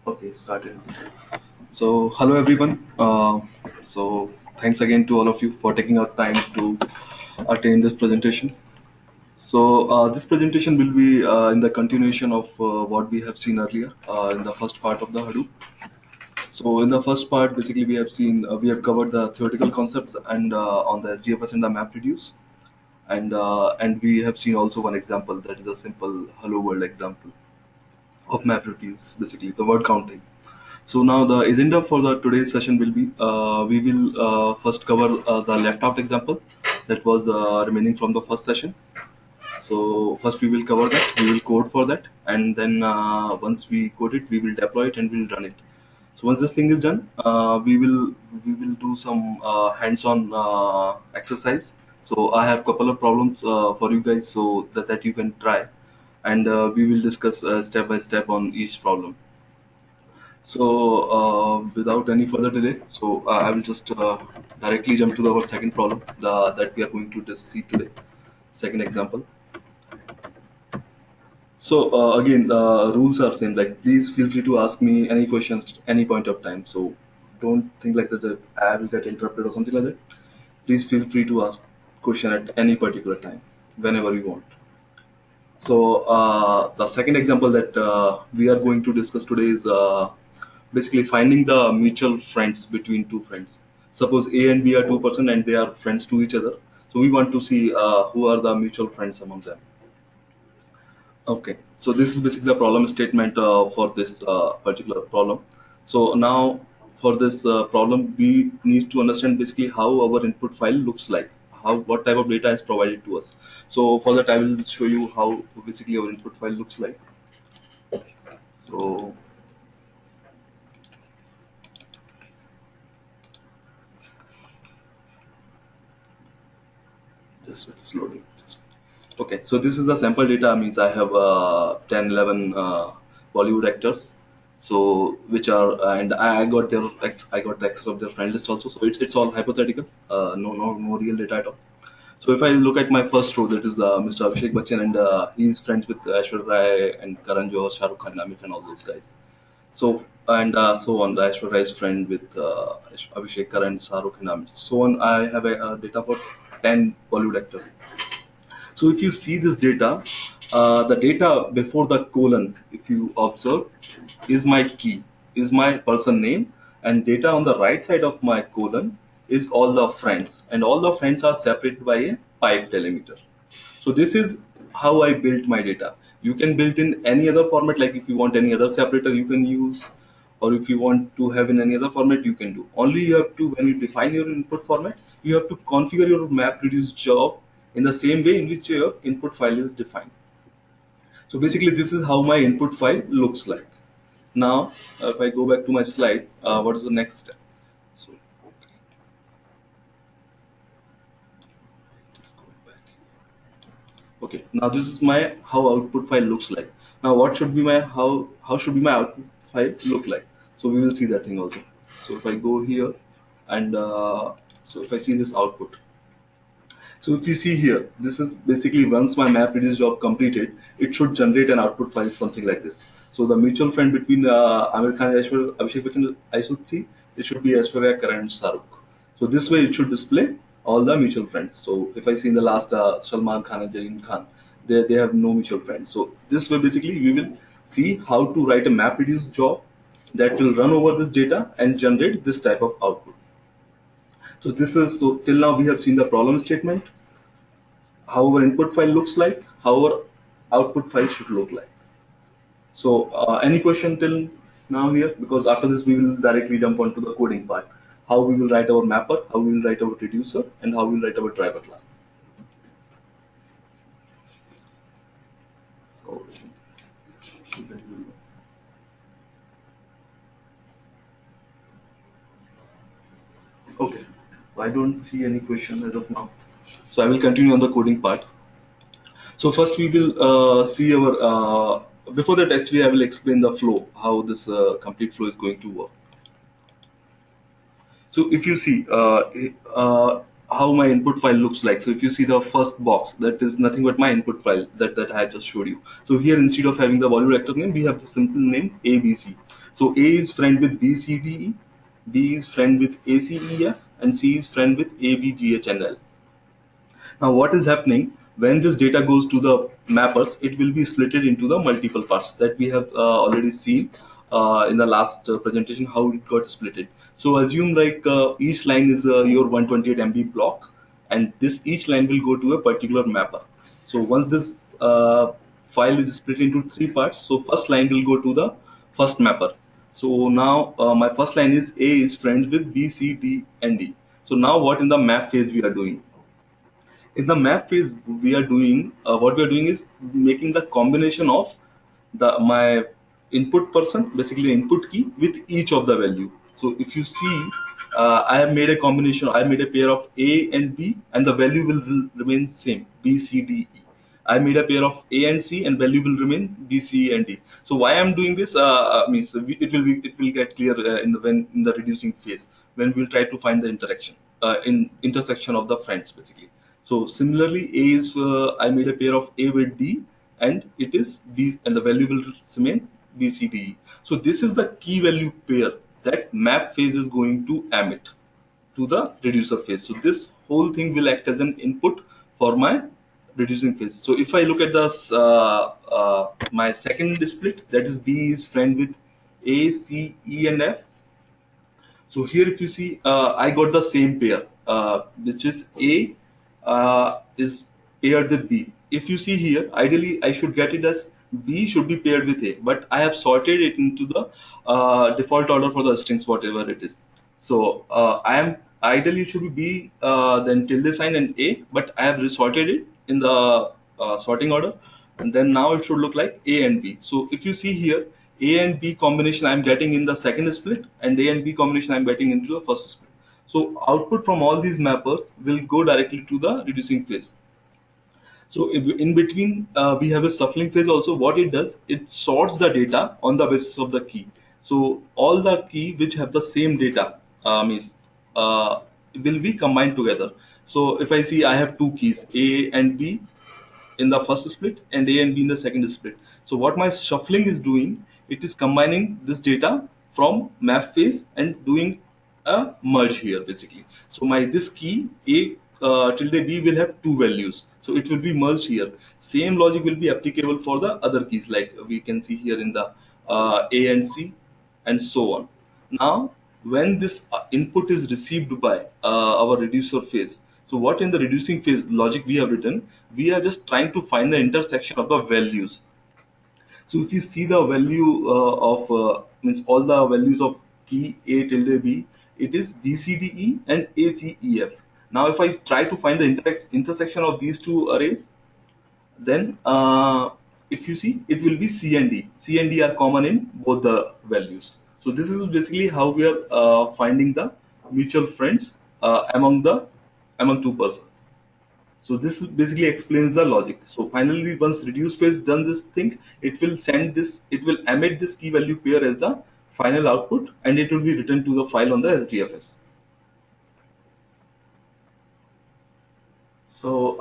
Okay, started. So, hello everyone. So, thanks again to all of you for taking out time to attend this presentation. So, this presentation will be in the continuation of what we have seen earlier in the first part of the Hadoop. So, in the first part, basically we have covered the theoretical concepts and on the SDFS and the MapReduce, and we have seen also one example, that is a simple hello world example of MapReduce, basically the word counting. So now the agenda for the today's session will be we will first cover the left out example that was remaining from the first session. So first we will cover that, we will code for that, and then once we code it, we will deploy it and we'll run it. So once this thing is done, we will do some hands-on exercise. So I have couple of problems for you guys, so that you can try, and we will discuss step by step on each problem. So, without any further delay, I will just directly jump to our second problem that we are going to just see today. Second example. So, again, the rules are same. Like, please feel free to ask me any questions any point of time. So, don't think like that I will get interrupted or something like that. Please feel free to ask question at any particular time, whenever you want. So, the second example that we are going to discuss today is basically finding the mutual friends between two friends. Suppose A and B are two-person and they are friends to each other. So we want to see who are the mutual friends among them. Okay, so this is basically the problem statement for this particular problem. So now for this problem, we need to understand basically how our input file looks like, how what type of data is provided to us. So for that, I will show you how basically our input file looks like. So just it's loading. Okay, so this is the sample data. Means I have 10, 11 Bollywood actors. So which are and I got I got the access of their friend list also. So it's all hypothetical. No real data at all. So if I look at my first row, that is the Mr. Abhishek Bachchan, and he's friends with Aishwarya Rai and Karan Johar, Shah Rukh Khan, Amir Khan, all those guys. So and so on. The Aishwarya is friend with Abhishek, Karan, Shah Rukh, and Amir. So on. I have a data for 10 Bollywood actors. So if you see this data, the data before the colon, if you observe, is my key, is my person name, and data on the right side of my colon is all the friends, and all the friends are separated by a pipe delimiter. So this is how I built my data. You can build in any other format, like if you want any other separator, you can use, or if you want to have in any other format, you can do. Only you have to, when you define your input format, you have to configure your map reduce job in the same way in which your input file is defined. So basically, this is how my input file looks like. Now, if I go back to my slide, what is the next step? So, just go back. Okay, now this is my how output file looks like. Now, what should be my how should be my output file look like? So we will see that thing also. So if I go here, and so if I see this output. So if you see here, this is basically once my map reduce job completed, it should generate an output file something like this. So the mutual friend between Amir Khan and Abhishek Bachchan, I should see it should be Aishwarya, Karan, and Shahrukh. So this way it should display all the mutual friends. So if I see in the last Salman Khan and Jareen Khan, they have no mutual friends. So this way basically we will see how to write a map reduce job that will run over this data and generate this type of output. So this is so till now we have seen the problem statement, how our input file looks like, how our output file should look like. So, any question till now here? Because after this, we will directly jump onto the coding part. How we will write our mapper, how we will write our reducer, and how we will write our driver class. So, okay. So I don't see any question as of now. So I will continue on the coding part. So first we will see our. Before that, actually, I will explain the flow, how this complete flow is going to work. So if you see, how my input file looks like. So if you see the first box, that is nothing but my input file that I just showed you. So here, instead of having the value vector name, we have the simple name ABC. So A is friend with BCDE, B is friend with ACEF, and C is friend with ABGHNL. Now, what is happening when this data goes to the mappers? It will be splitted into the multiple parts that we have already seen in the last presentation, how it got splitted. So assume like each line is your 128 MB block, and this each line will go to a particular mapper. So once this file is split into three parts, so first line will go to the first mapper. So now my first line is A is friends with B, C, D, and D. So now what in the map phase we are doing? In the map phase we are doing what we are doing is making the combination of the my input person, basically the input key, with each of the value. So if you see, I have made a combination, I have made a pair of A and B, and the value will remain same, B, C, D, E. I made a pair of A and C, and value will remain B, C, and D. So why I'm doing this means it will get clear in the when in the reducing phase, when we'll try to find the interaction in intersection of the friends, basically. So similarly, A is I made a pair of A with D, and it is B, and the value will remain B, C, D, E. So this is the key value pair that map phase is going to emit to the reducer phase. So this whole thing will act as an input for my reducing phase. So if I look at the my second split, that is B is friend with A, C, E, and F. So here, if you see, I got the same pair, which is A is paired with B. If you see here, ideally I should get it as B should be paired with A, but I have sorted it into the default order for the strings, whatever it is. So I am ideally it should be B, then tilde sign and A, but I have resorted it in the sorting order, and then now it should look like A and B. So if you see here, A and B combination I'm getting in the second split, and A and B combination I'm getting into the first split. So output from all these mappers will go directly to the reducing phase. So in between, we have a shuffling phase also. What it does, it sorts the data on the basis of the key. So all the key which have the same data means will be combined together. So if I see I have two keys, A and B, in the first split and A and B in the second split. So what my shuffling is doing, it is combining this data from map phase and doing a merge here, basically. So my this key A tilde B will have two values, so it will be merged here. Same logic will be applicable for the other keys, like we can see here in the A and C, and so on. Now, when this input is received by our reducer phase, so what in the reducing phase logic we have written, we are just trying to find the intersection of the values. So if you see the value of means all the values of key A tilde B, it is B, C, D, E and A, C, E, F. Now if I try to find the intersection of these two arrays, then if you see, it will be C and D. C and D are common in both the values. So this is basically how we are finding the mutual friends among two persons. So this basically explains the logic. So finally, once reduce phase done this thing, it will send this, it will emit this key value pair as the final output, and it will be written to the file on the SDFS. So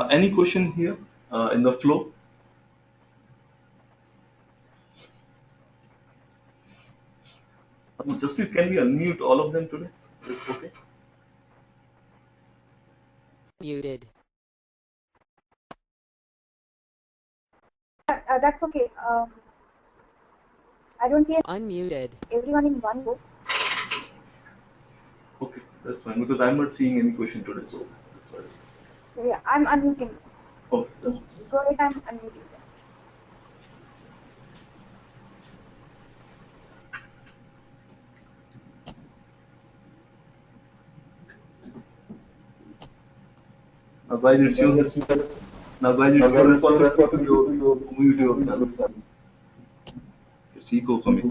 any question here in the flow? Just can we unmute all of them today? Okay. Muted. That's okay. I don't see Unmuted. everyone in one go. Okay, that's fine, because I'm not seeing any question today, so that's why I said. So yeah, I'm unmuting. Oh, that's Go ahead, I'm unmuting. now guys, it's your responsibility to mute yourself. It's echo for me.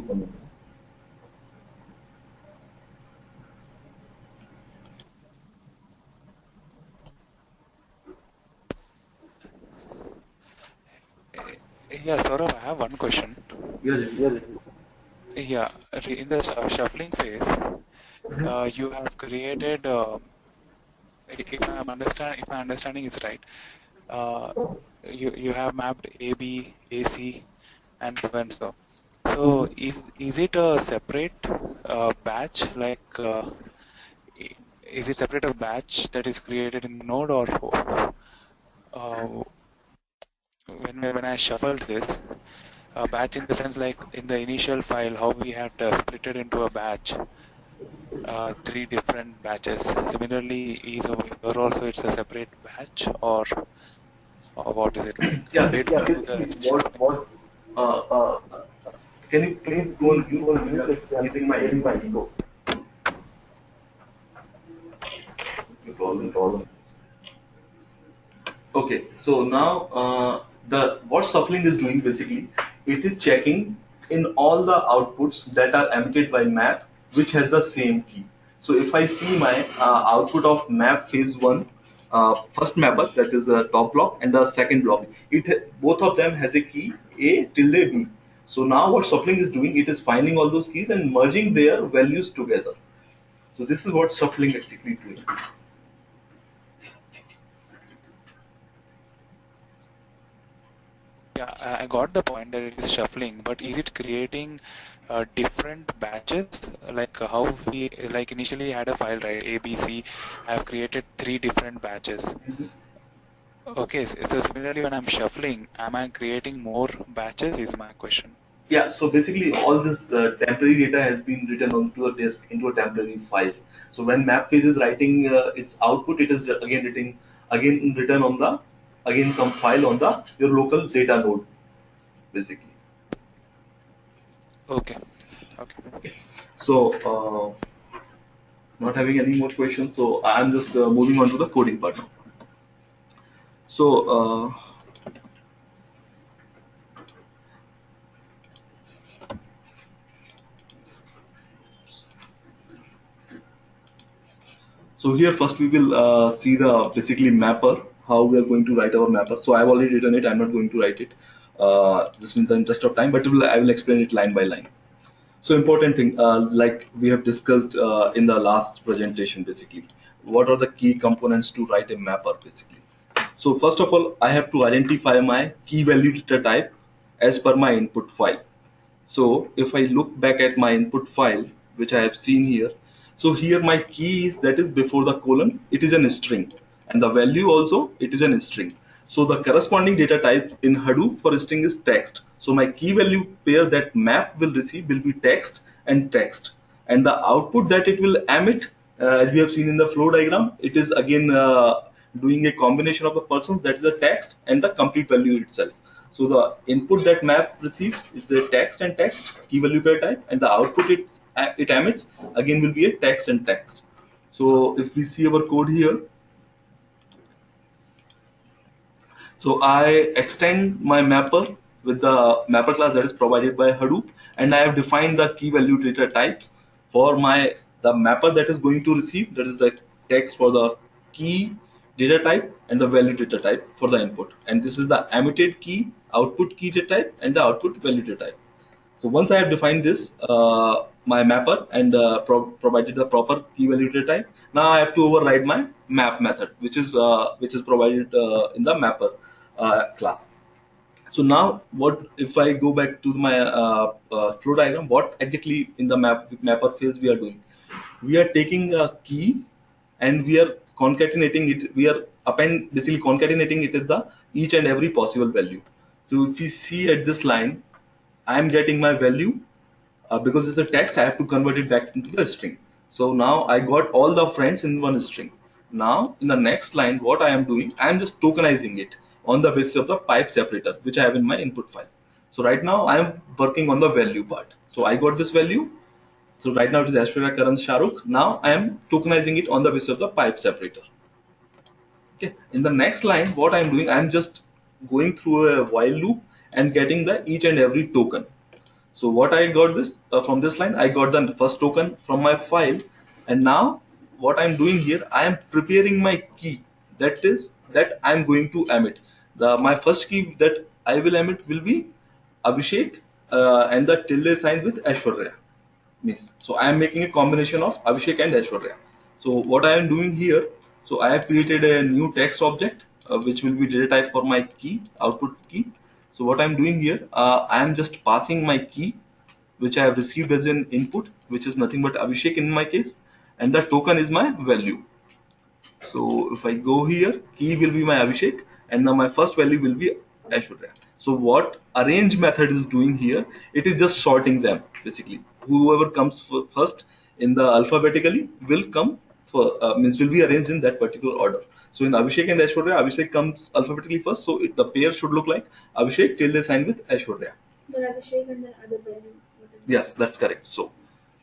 Yeah, Saurabh, I have one question. Yes. Yeah, in the shuffling phase, you have created if my understanding is right, uh, you have mapped AB, AC, and so and so. So is it a separate batch, like is it separate a batch that is created in Node, or uh, when I shuffle this batch, in the sense like in the initial file, how we had split it into a batch, three different batches. Similarly, is over here also it's a separate batch, or what is it like? Yeah, Where do you do the basically shuffling? what uh, uh, can you please go on mute? It's getting my echo. No problem. Okay, so now the what shuffling is doing basically, it is checking in all the outputs that are emitted by map, which has the same key. So if I see my output of map phase one, first mapper, that is the top block, and the second block, both of them has a key A tilde B. So now what shuffling is doing, it is finding all those keys and merging their values together. So this is what shuffling actually doing. Yeah, I got the point that it is shuffling, but is it creating different batches? Like how we like initially had a file, right? A, B, C. I have created three different batches. Okay, so similarly when I'm shuffling, am I creating more batches? Is my question. Yeah, so basically all this temporary data has been written onto a disk into a temporary files. So when map phase is writing its output, it is again written on the again some file on the your local data node basically. Okay, okay. Okay. So not having any more questions, so I'm just moving on to the coding part now. So So here first we will see the basically mapper, how we are going to write our mapper. So I've already written it. I'm not going to write it just in the interest of time, but I will explain it line by line. So important thing, like we have discussed in the last presentation, basically, what are the key components to write a mapper, basically. So first of all, I have to identify my key value data type as per my input file. So if I look back at my input file, which I have seen here, so here my key is that is before the colon, it is a string, and the value also it is a string. So the corresponding data type in Hadoop for string is text. So my key value pair that map will receive will be text and text, and the output that it will emit, as we have seen in the flow diagram, it is again doing a combination of the persons, that is the text and the complete value itself. So the input that map receives is a text and text key value pair type, and the output it emits again will be a text and text. So if we see our code here, so I extend my mapper with the mapper class that is provided by Hadoop, and I have defined the key value data types for my the mapper that is going to receive, that is the text for the key data type and the value data type for the input, and this is the emitted key, output key data type, and the output value data type. So once I have defined this, my mapper, and provided the proper key value data type, now I have to override my map method, which is provided in the mapper class. So now, what if I go back to my flow diagram? What exactly in the mapper phase we are doing? We are taking a key and we are concatenating it. We are basically concatenating it with the each and every possible value. So if you see at this line, I am getting my value because it's a text. I have to convert it back into the string. So now I got all the friends in one string. Now in the next line, what I am doing, I am just tokenizing it on the basis of the pipe separator, which I have in my input file. So right now I am working on the value part. So I got this value. So right now it is Ashwarya Karan Shahrukh. Now I am tokenizing it on the basis of the pipe separator. Okay. In the next line, what I am doing, I am just going through a while loop and getting the each and every token. So what I got this from this line, I got the first token from my file, and now what I'm doing here, I am preparing my key. That I'm going to emit. The my first key that I will emit will be Abhishek, and the tilde sign with Aishwarya. Miss. So I am making a combination of Abhishek and Aishwarya. So what I am doing here, So I have created a new text object which will be data type for my key, output key. So what I'm doing here, I am just passing my key which I have received as an input, which is nothing but Abhishek in my case, and the token is my value. So if I go here, key will be my Abhishek, and now my first value will be Aishwarya. So what arrange method is doing here, it is just sorting them basically. Whoever comes first in the alphabetically will come for means will be arranged in that particular order. So in Abhishek and Aishwarya, Abhishek comes alphabetically first, so the pair should look like Abhishek tilde sign with Aishwarya. But Abhishek and then other value. Yes, that's correct. So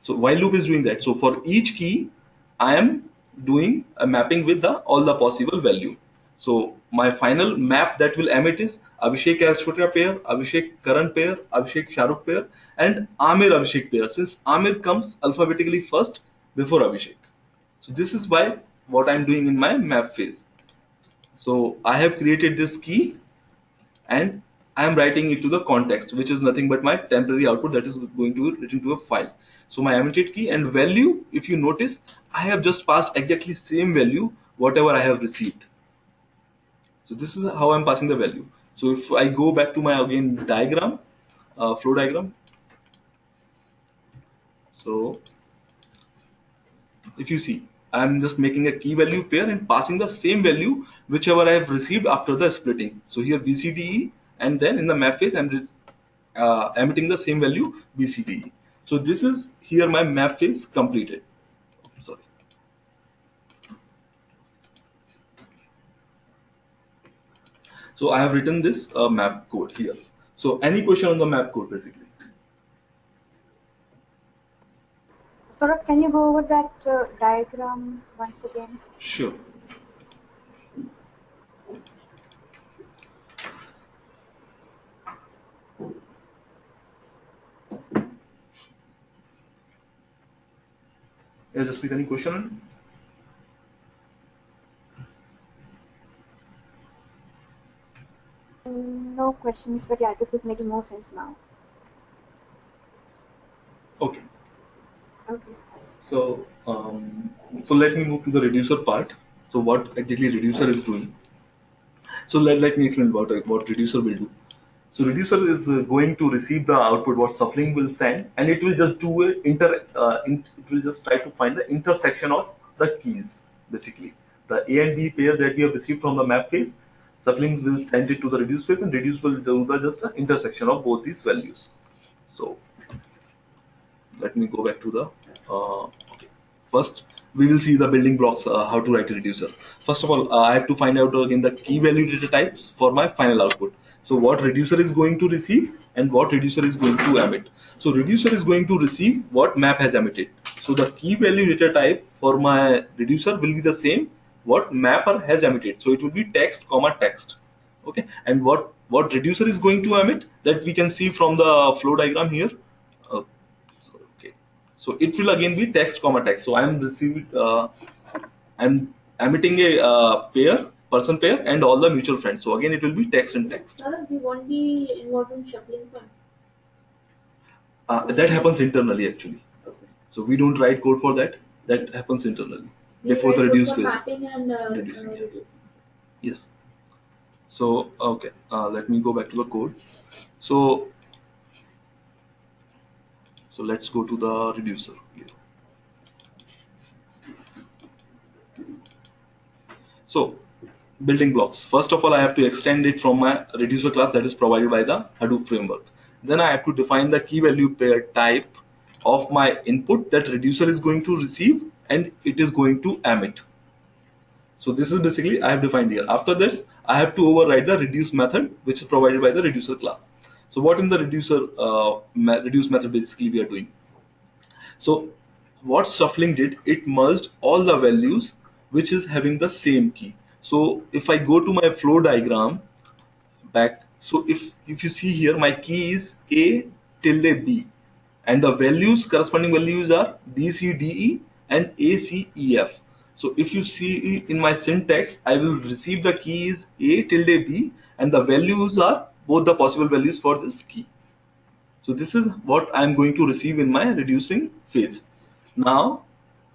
while loop is doing that. So for each key, I am doing a mapping with the all the possible value. So my final map that will emit is Abhishek Aishwarya pair, Abhishek Karan pair, Abhishek Shahrukh pair, and Amir Abhishek pair. Since Amir comes alphabetically first before Abhishek. So this is why what I'm doing in my map phase. So I have created this key and I am writing it to the context, which is nothing but my temporary output that is going to be written to a file. So my emitted key and value, if you notice, I have just passed exactly same value whatever I have received. So this is how I'm passing the value. So if I go back to my again diagram, flow diagram. So if you see, I'm just making a key value pair and passing the same value whichever I have received after the splitting. So here BCDE, and then in the map phase I'm emitting the same value BCDE. So this is here my map phase completed. Sorry. So I have written this map code here. So any question on the map code basically? Saurabh, can you go over that diagram once again? Sure. Yes, just please, any question? No questions, but yeah, this is making more sense now. Okay. Okay. So so let me move to the reducer part. So what exactly reducer is doing? So let me explain what reducer will do. So reducer is going to receive the output what shuffling will send, and it will just do a it will just try to find the intersection of the keys basically. The A and B pair that we have received from the map phase, shuffling will send it to the reduce phase, and reduce will do the just the intersection of both these values. So let me go back to the okay. First we will see the building blocks how to write a reducer. First of all, I have to find out again the key value data types for my final output. So what reducer is going to receive and what reducer is going to emit. So reducer is going to receive what map has emitted. So the key value data type for my reducer will be the same what mapper has emitted. So it will be text comma text. Okay, and what reducer is going to emit, that we can see from the flow diagram here. uh, okay, so it will again be text comma text. So I'm emitting a person pair and all the mutual friends. So again it will be text and text. We won't be involved in shuffling fund. That happens internally actually. So we don't write code for that. That happens internally before the reduce phase. Mapping and Reducing, yeah. Yes. So okay, let me go back to the code. So let's go to the reducer here. So building blocks. First of all, I have to extend it from my reducer class that is provided by the Hadoop framework. Then I have to define the key value pair type of my input that reducer is going to receive and it is going to emit. So this is basically I have defined here. After this, I have to override the reduce method which is provided by the reducer class. So what in the reducer reduce method basically we are doing? So what shuffling did, it merged all the values which is having the same key. So if I go to my flow diagram back, so if you see here, my key is A tilde B, and the values, corresponding values are B, C, D, E and A, C, E, F. So if you see in my syntax, I will receive the key is A tilde B and the values are both the possible values for this key. So this is what I am going to receive in my reducing phase. Now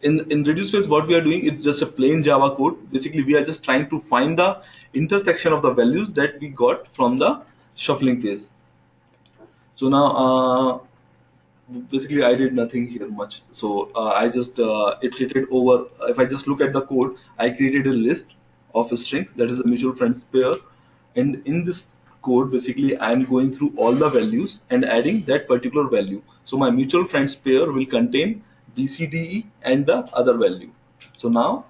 in reduce phase, what we are doing, it's just a plain Java code. Basically, we are just trying to find the intersection of the values that we got from the shuffling phase. So now, basically, I did nothing here much. So I just iterated over. If I just look at the code, I created a list of strings that is a mutual friends pair, and in this code, basically, I am going through all the values and adding that particular value. So my mutual friends pair will contain BCDE and the other value. So now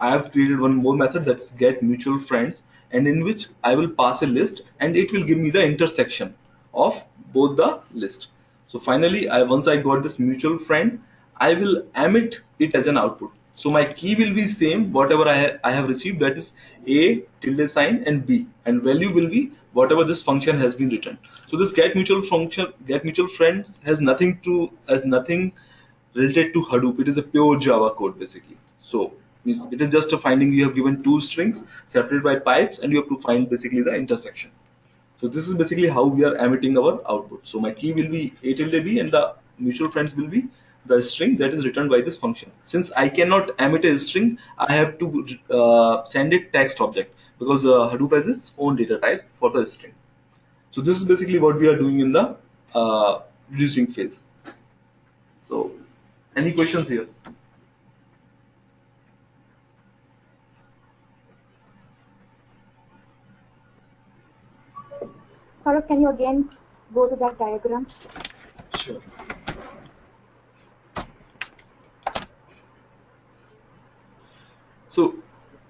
I have created one more method, that's get mutual friends, and in which I will pass a list and it will give me the intersection of both the list. So finally, once I got this mutual friend, I will emit it as an output. So my key will be same, whatever I have received, that is A tilde sign and B, and value will be whatever this function has been written. So this get mutual friends has nothing related to Hadoop. It is a pure Java code basically. So it is just a finding. You have given two strings separated by pipes, and you have to find basically the intersection. So this is basically how we are emitting our output. So my key will be A tilde B, and the mutual friends will be the string that is returned by this function. Since I cannot emit a string, I have to send it text object, because Hadoop has its own data type for the string. So this is basically what we are doing in the reducing phase. So any questions here? Saurabh, can you again go to that diagram? Sure. So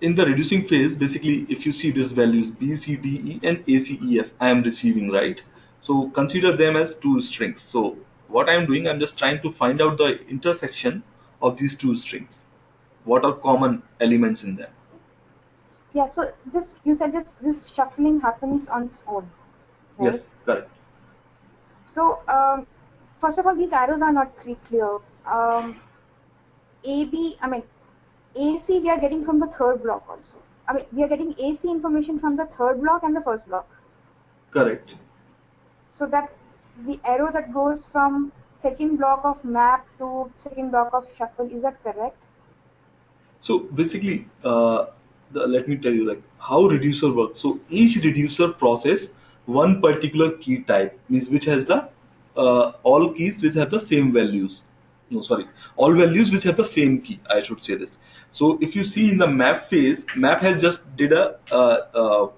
in the reducing phase, basically, if you see these values B, C, D, E, and A, C, E, F, I am receiving, right? So consider them as two strings. So what I am doing, I'm just trying to find out the intersection of these two strings. What are common elements in them? Yeah, so this, you said this shuffling happens on its own, right? Yes, correct. So first of all, these arrows are not clear. AC we are getting from the third block also. We are getting AC information from the third block and the first block. Correct. So that the arrow that goes from second block of map to second block of shuffle, is that correct? So basically, let me tell you like how reducer works. So each reducer process one particular key type, means which has the all keys which have the same values. No, sorry, all values which have the same key. I should say this. So if you see in the map phase, map has just did a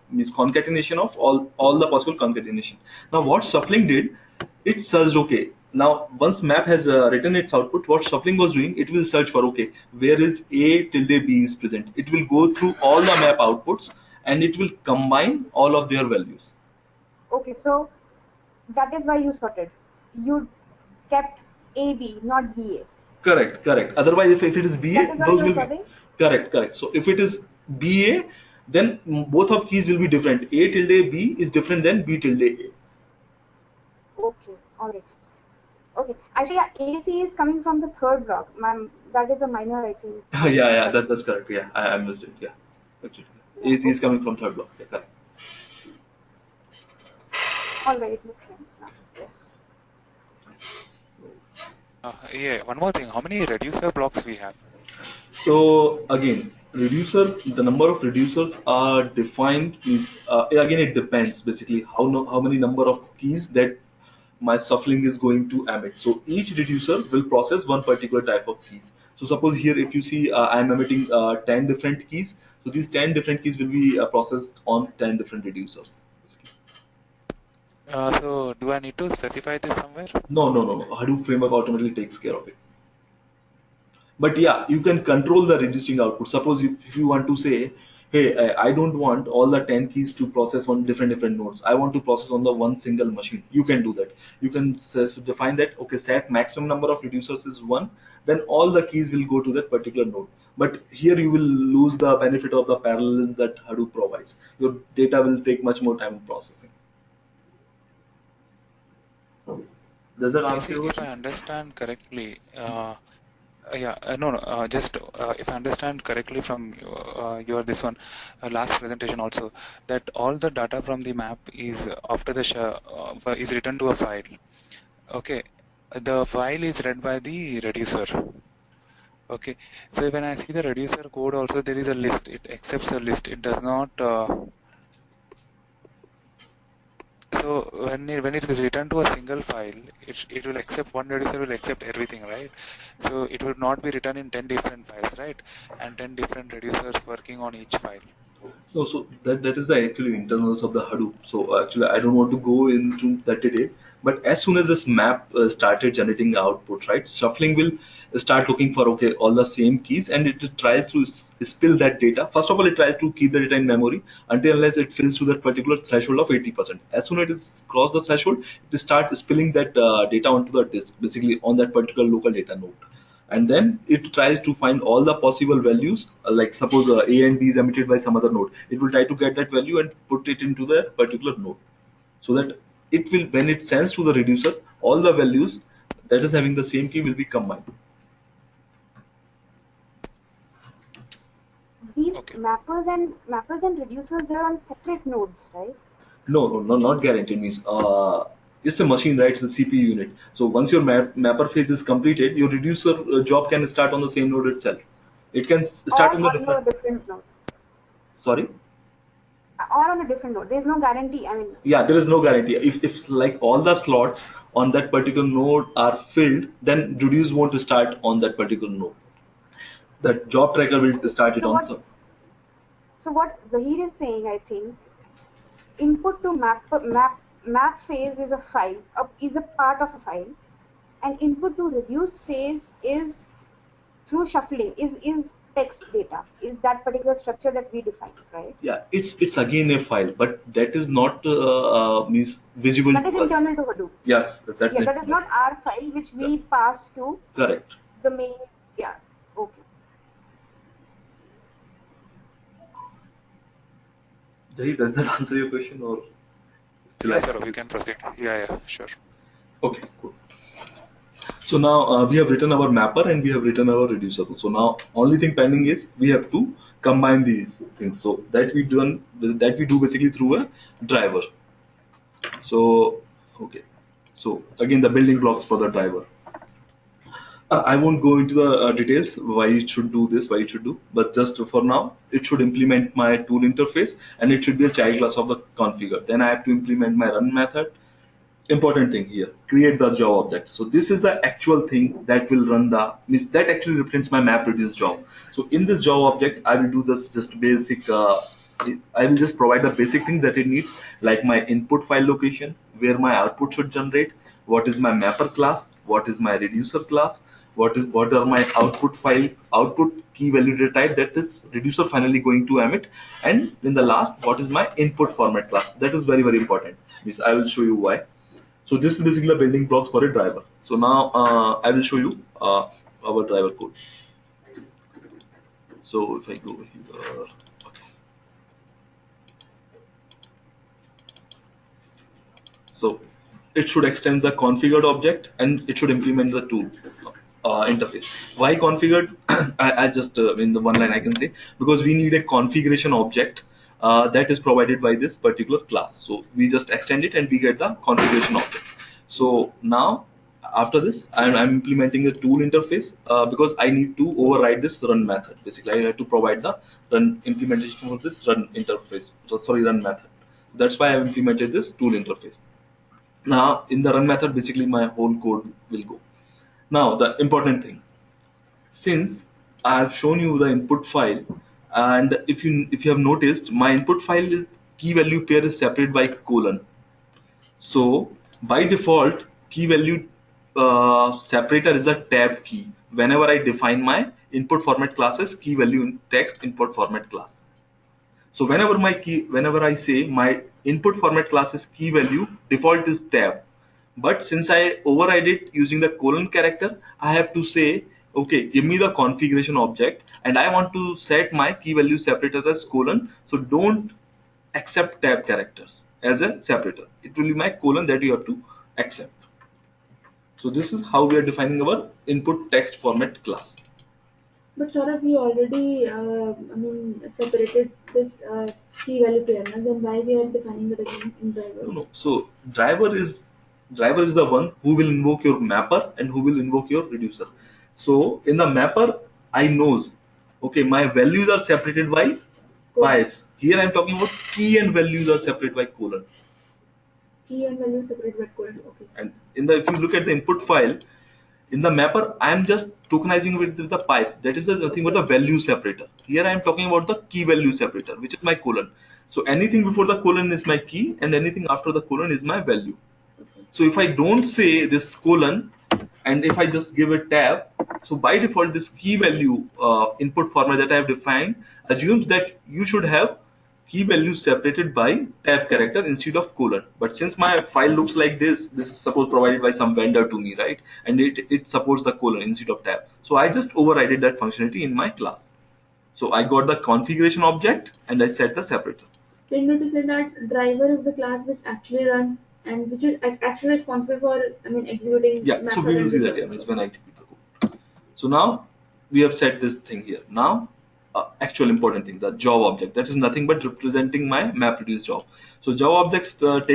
means concatenation of all the possible concatenation. Now what shuffling did, it searched, okay, now once map has written its output, what shuffling was doing, it will search for, okay, where is A tilde B is present. It will go through all the map outputs and it will combine all of their values. Okay, so that is why you sorted. You kept AB, not BA. Correct. Otherwise, if it is BA, That is why those you will sorting? be correct. So if it is BA, then both of keys will be different. A tilde B is different than B tilde A. Okay, alright. Okay, actually, yeah, AC is coming from the third block. That is a minor, I think. Yeah, that's correct. Yeah, I missed it. Yeah, actually, Yeah, AC is coming from third block. Yeah, correct. alright, it makes sense now. Yes. Yeah, one more thing. How many reducer blocks we have? So again, reducer, the number of reducers are defined is again it depends basically how many number of keys that my shuffling is going to emit. So each reducer will process one particular type of keys. So suppose here if you see I am emitting 10 different keys. So these 10 different keys will be processed on 10 different reducers. Basically. So do I need to specify this somewhere? No. Hadoop framework automatically takes care of it. But yeah, you can control the reducing output. Suppose if you want to say, hey, I don't want all the 10 keys to process on different nodes. I want to process on the one single machine. You can do that. You can define that, okay, set maximum number of reducers is 1, then all the keys will go to that particular node. But here you will lose the benefit of the parallelism that Hadoop provides. Your data will take much more time in processing. Does that answer your If I question? understand correctly, just if I understand correctly from your this one last presentation also, that all the data from the map is after the is written to a file. Okay, the file is read by the reducer. Okay, so when I see the reducer code also, there is a list. It accepts a list. It does not. So when it is written to a single file, it will accept, one reducer will accept everything, right? So it would not be written in 10 different files, right? And 10 different reducers working on each file. No, so that is the actually internals of the Hadoop. So actually, I don't want to go into that today. But as soon as this map started generating output, right, shuffling will start looking for okay all the same keys, and it tries to spill that data. First of all, it tries to keep the data in memory until unless it fills to that particular threshold of 80%. As soon as it is crossed the threshold, it starts spilling that data onto the disk, basically on that particular local data node, and then it tries to find all the possible values, like suppose a and b is emitted by some other node. It will try to get that value and put it into the particular node, so that it will, when it sends to the reducer, all the values that is having the same key will be combined. These Okay. mappers and reducers, they're on separate nodes, right? No, not guaranteed. Means it's a machine, right? It's a CPU unit. So once your mapper phase is completed, your reducer job can start on the same node itself. It can Or start on the on different. a different node. Sorry. Or on a different node. There's no guarantee. I mean, Yeah, there is no guarantee. If like all the slots on that particular node are filled, then reduce won't start on that particular node. That job tracker will okay. start it So on what some. so what Zahir is saying, I think, input to map phase is a file, is a part of a file, and input to reduce phase is through shuffling, is text data, is that particular structure that we define, right? Yeah, it's again a file, but that is not means visible That is to us. internal to Hadoop. Yes, that's Yeah, that is it. not our file which we pass to Correct. the main. Yeah, okay. Jai, does that answer your question or still Yeah, I sir, can? we can proceed. Yeah, sure. Okay, cool. So now we have written our mapper and we have written our reducer. So now only thing pending is we have to combine these things. So that we do basically through a driver. So okay. So again the building blocks for the driver. I won't go into the details why it should do this, why it should do, but just for now, it should implement my tool interface and it should be a child class of the configure. Then I have to implement my run method. Important thing here, create the job object. So this is the actual thing that will run the, means that actually represents my map reduce job. So in this job object I will do this just basic I will just provide the basic thing that it needs, like my input file location, where my output should generate, what is my mapper class, what is my reducer class, what are my output file output key value data type that is reducer finally going to emit, and in the last what is my input format class. That is very important, means I will show you why. So this is basically the building blocks for a driver. So now I will show you our driver code. So if I go here, okay. So it should extend the configured object and it should implement the tool interface. Why configured? I just in the one line I can say, because we need a configuration object that is provided by this particular class. So we just extend it and we get the configuration object. So now after this I'm implementing a tool interface because I need to override this run method. Basically I have to provide the run implementation for this run interface, sorry, run method. That's why I've implemented this tool interface. Now in the run method basically my whole code will go. Now the important thing, since I have shown you the input file, and if you have noticed my input file is key value pair is separated by colon. So by default, key value separator is a tab key whenever I define my input format class as key value in text input format class. So whenever I say my input format class is key value, default is tab. But since I override it using the colon character, I have to say, okay, give me the configuration object, and I want to set my key value separator as colon. So don't accept tab characters as a separator. It will be my colon that you have to accept. So this is how we are defining our input text format class. But Saurabh, we already, separated this key value pair. Then why we are defining it again in driver? No. So driver is the one who will invoke your mapper and who will invoke your reducer. So in the mapper, I know, okay, my values are separated by pipes. Here I'm talking about key and values are separated by colon. Key and value separate by colon. Okay. And if you look at the input file, in the mapper, I am just tokenizing with the pipe. That is nothing but the value separator. Here I am talking about the key value separator, which is my colon. So anything before the colon is my key, and anything after the colon is my value. So if I don't say this colon, and if I just give a tab, so by default this key value input format that I have defined assumes that you should have key values separated by tab character instead of colon. But since my file looks like this is suppose provided by some vendor to me, right? And it supports the colon instead of tab. So I just overrided that functionality in my class. So I got the configuration object and I set the separator. Can you to say that driver is the class which actually runs and which is actually responsible for, executing Yeah, so we will see that when I execute the code. So now we have set this thing here. Now, actual important thing, the job object. That is nothing but representing my MapReduce job. So job objects job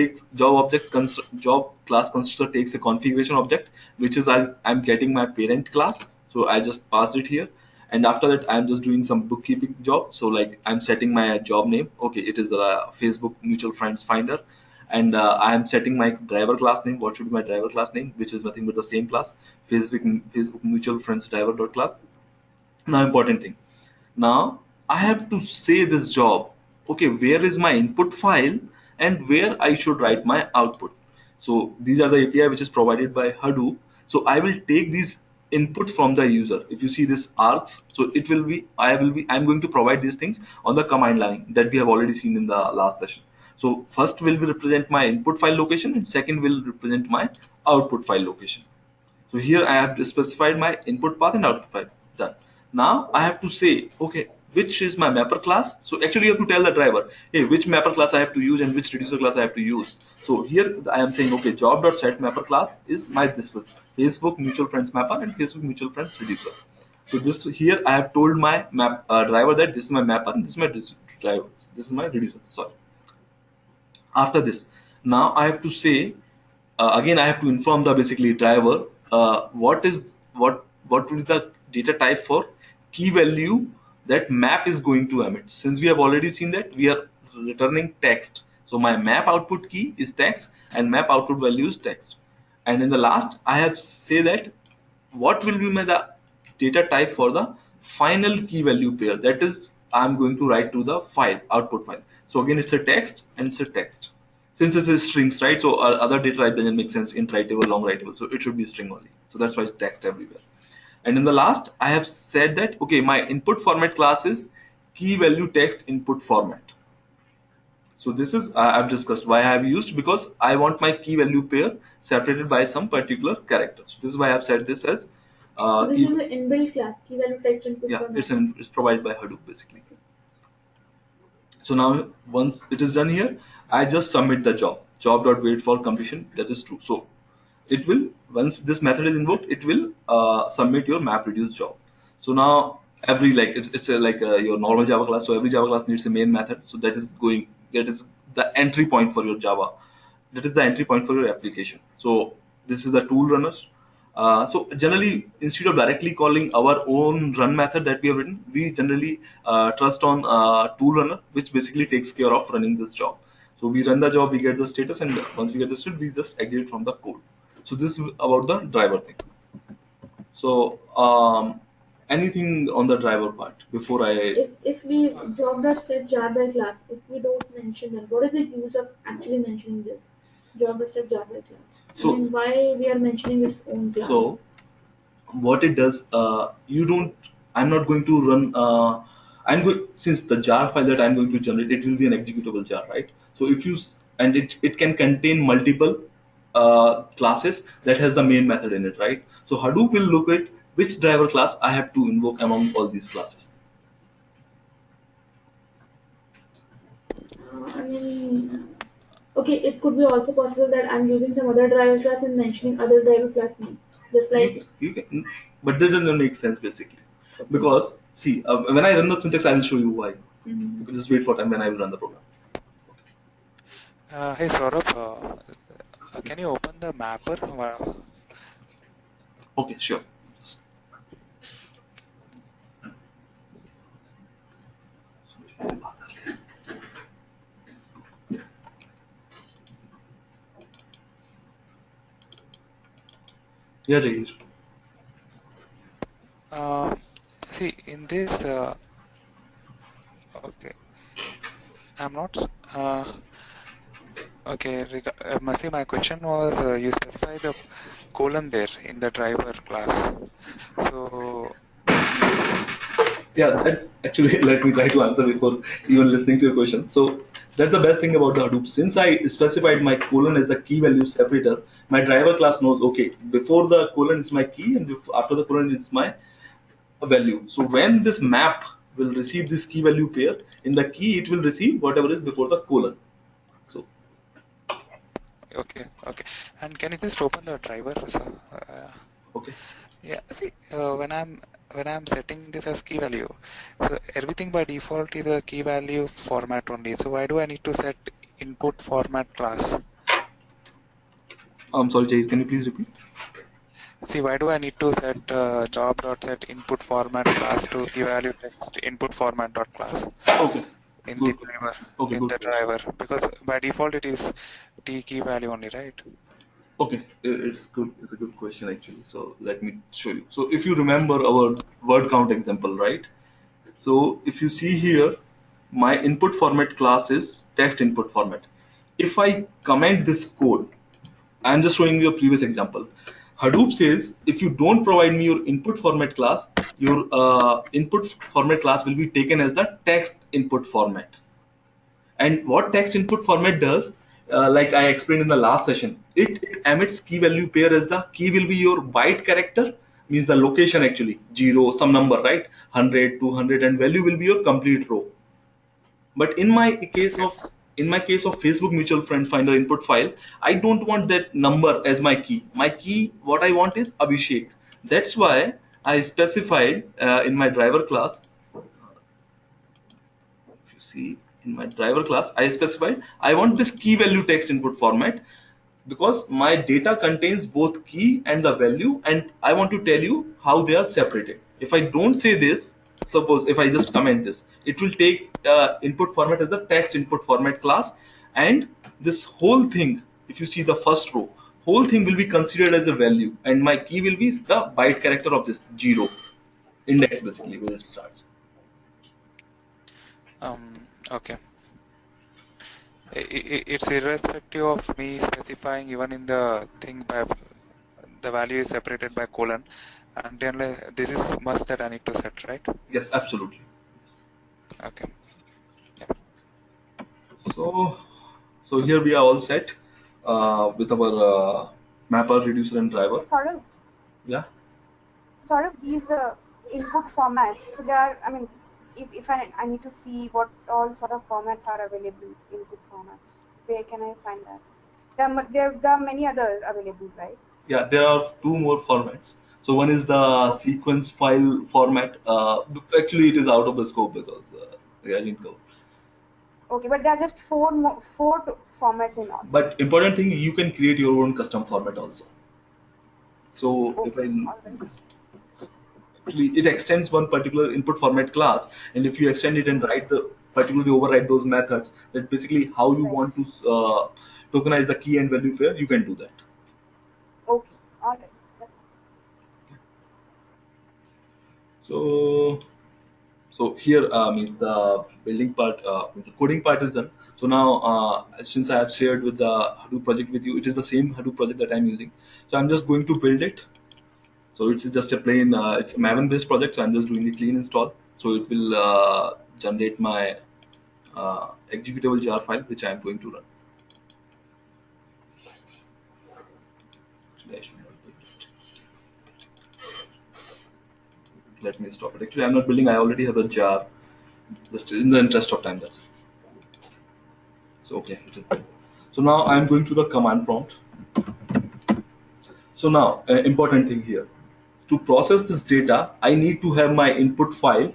class constructor takes a configuration object, which is I'm getting my parent class. So I just passed it here, and after that I'm just doing some bookkeeping job. So like I'm setting my job name. Okay, it is a Facebook mutual friends finder, and I am setting my driver class name. What should be my driver class name? Which is nothing but the same class, Facebook mutual friends driver dot class. Now important thing. Now I have to say this job. Okay, where is my input file and where I should write my output. So these are the API which is provided by Hadoop. So I will take these input from the user. If you see this args, so it will be I'm going to provide these things on the command line that we have already seen in the last session. So first will be represent my input file location and second will represent my output file location. So here I have specified my input path and output path. Done. Now I have to say, okay, which is my mapper class. So actually you have to tell the driver, hey, which mapper class I have to use and which reducer class I have to use. So here I am saying, okay, job.set mapper class is my Facebook mutual friends mapper and Facebook mutual friends reducer. So this here I have told my driver that this is my mapper and this is my driver. This is my reducer. Sorry. After this, now I have to say again I have to inform the basically driver what will be the data type for key value that map is going to emit. Since we have already seen that we are returning text, so my map output key is text and map output value is text. And in the last I have say that what will be the data type for the final key value pair, that is I'm going to write to the file output file. So again it's a text and it's a text. Since it's a strings, right? So other data type doesn't make sense in writable, long writable. So it should be a string only. So that's why it's text everywhere. And in the last, I have said that, okay, my input format class is key value text input format. So this is, I've discussed why I have used, because I want my key value pair separated by some particular character. So this is why I've said this as so this is the inbuilt class, key value text input format. It's provided by Hadoop basically. So now once it is done here, I just submit the job.wait for completion. That is true. So it will, once this method is invoked, it will submit your MapReduce job. So now every it's like your normal Java class. So every Java class needs a main method. So that is the entry point for your Java. That is the entry point for your application. So this is the tool runner. So generally, instead of directly calling our own run method that we have written, we generally trust on tool runner, which basically takes care of running this job. So we run the job, we get the status, and once we get the status, we just exit from the code. So this is about the driver thing. So anything on the driver part before I? If we job.set jar by class, if we don't mention that, what is the use of actually mentioning this job.set jar by class? So why we are mentioning its own class? So what it does, I'm not going to run. Since the jar file that I'm going to generate, it will be an executable jar, right? So if you and it can contain multiple classes that has the main method in it, right? So Hadoop will look at which driver class I have to invoke among all these classes. Okay, it could be also possible that I'm using some other driver class and mentioning other driver class name, just like you can, but that doesn't make sense basically, because see, when I run the syntax, I will show you why. You can just wait for time when I will run the program. Hey Saurabh, can you open the mapper? Okay, sure. Yeah, Jahir. See, in this, okay, I'm not, okay, see, my question was, you specify the colon there in the driver class. So, Yeah, that's actually let me try to answer before even listening to your question. So that's the best thing about the Hadoop. Since I specified my colon as the key value separator, my driver class knows okay, before the colon is my key and after the colon is my value. So when this map will receive this key value pair, in the key it will receive whatever is before the colon. So okay, okay. And can you just open the driver? So, okay. yeah, see, when I'm setting this as key value, so everything by default is a key value format only. So why do I need to set input format class? I'm sorry, Jay, can you please repeat? See, why do I need to set job.set input format class to key value text input format dot class Okay. in Good. the driver? Okay, In good the question. driver, because by default it is t key value only, right? Okay, it's good. It's a good question actually. So let me show you. So if you remember our word count example, right? So if you see here, my input format class is text input format. If I comment this code, I'm just showing you a previous example. Hadoop says if you don't provide me your input format class, your input format class will be taken as the text input format. And what text input format does, like I explained in the last session, it emits key value pair as the key will be your byte character, means the location actually, 0, some number, right? 100, 200, and value will be your complete row. But Yes, yes. in my case of Facebook mutual friend finder input file, I don't want that number as my key. My key, what I want is Abhishek. That's why I specified in my driver class, if you see in my driver class, I specified I want this key value text input format because my data contains both key and the value, and I want to tell you how they are separated. If I don't say this, suppose if I just comment this, it will take input format as a text input format class, and this whole thing, if you see the first row, whole thing will be considered as a value, and my key will be the byte character of this 0 index basically where it starts. Okay. It's irrespective of me specifying even in the thing by the value is separated by colon, and then this is must that I need to set, right? Yes, absolutely. Okay. Yeah. So, so here we are all set with our mapper, reducer, and driver. Yeah. Sort of these input formats. So there are, I mean, if I need to see what all sort of formats are available, input formats, where can I find that? There are many others available, right? Yeah, there are two more formats. So one is the Okay. sequence file format. Actually, it is out of the scope because I didn't cover. Okay, but there are just four formats in all. But important thing, you can create your own custom format also. So if Okay, I all right. actually it extends one particular input format class, and if you extend it and write the particularly override those methods, that basically how you Right. want to tokenize the key and value pair, you can do that. Okay, all right. So so here means the building part, means the coding part is done. So now since I have shared with the Hadoop project with you, it is the same Hadoop project that I'm using. So I'm just going to build it. So it's just a plain, it's a Maven based project. So I'm just doing a clean install. So it will generate my executable jar file, which I'm going to run. Actually, I should not build it. Let me stop it. Actually, I'm not building. I already have a jar. Just in the interest of time, that's it. So okay, it is there. So now I'm going to the command prompt. So now, important thing here. To process this data, I need to have my input file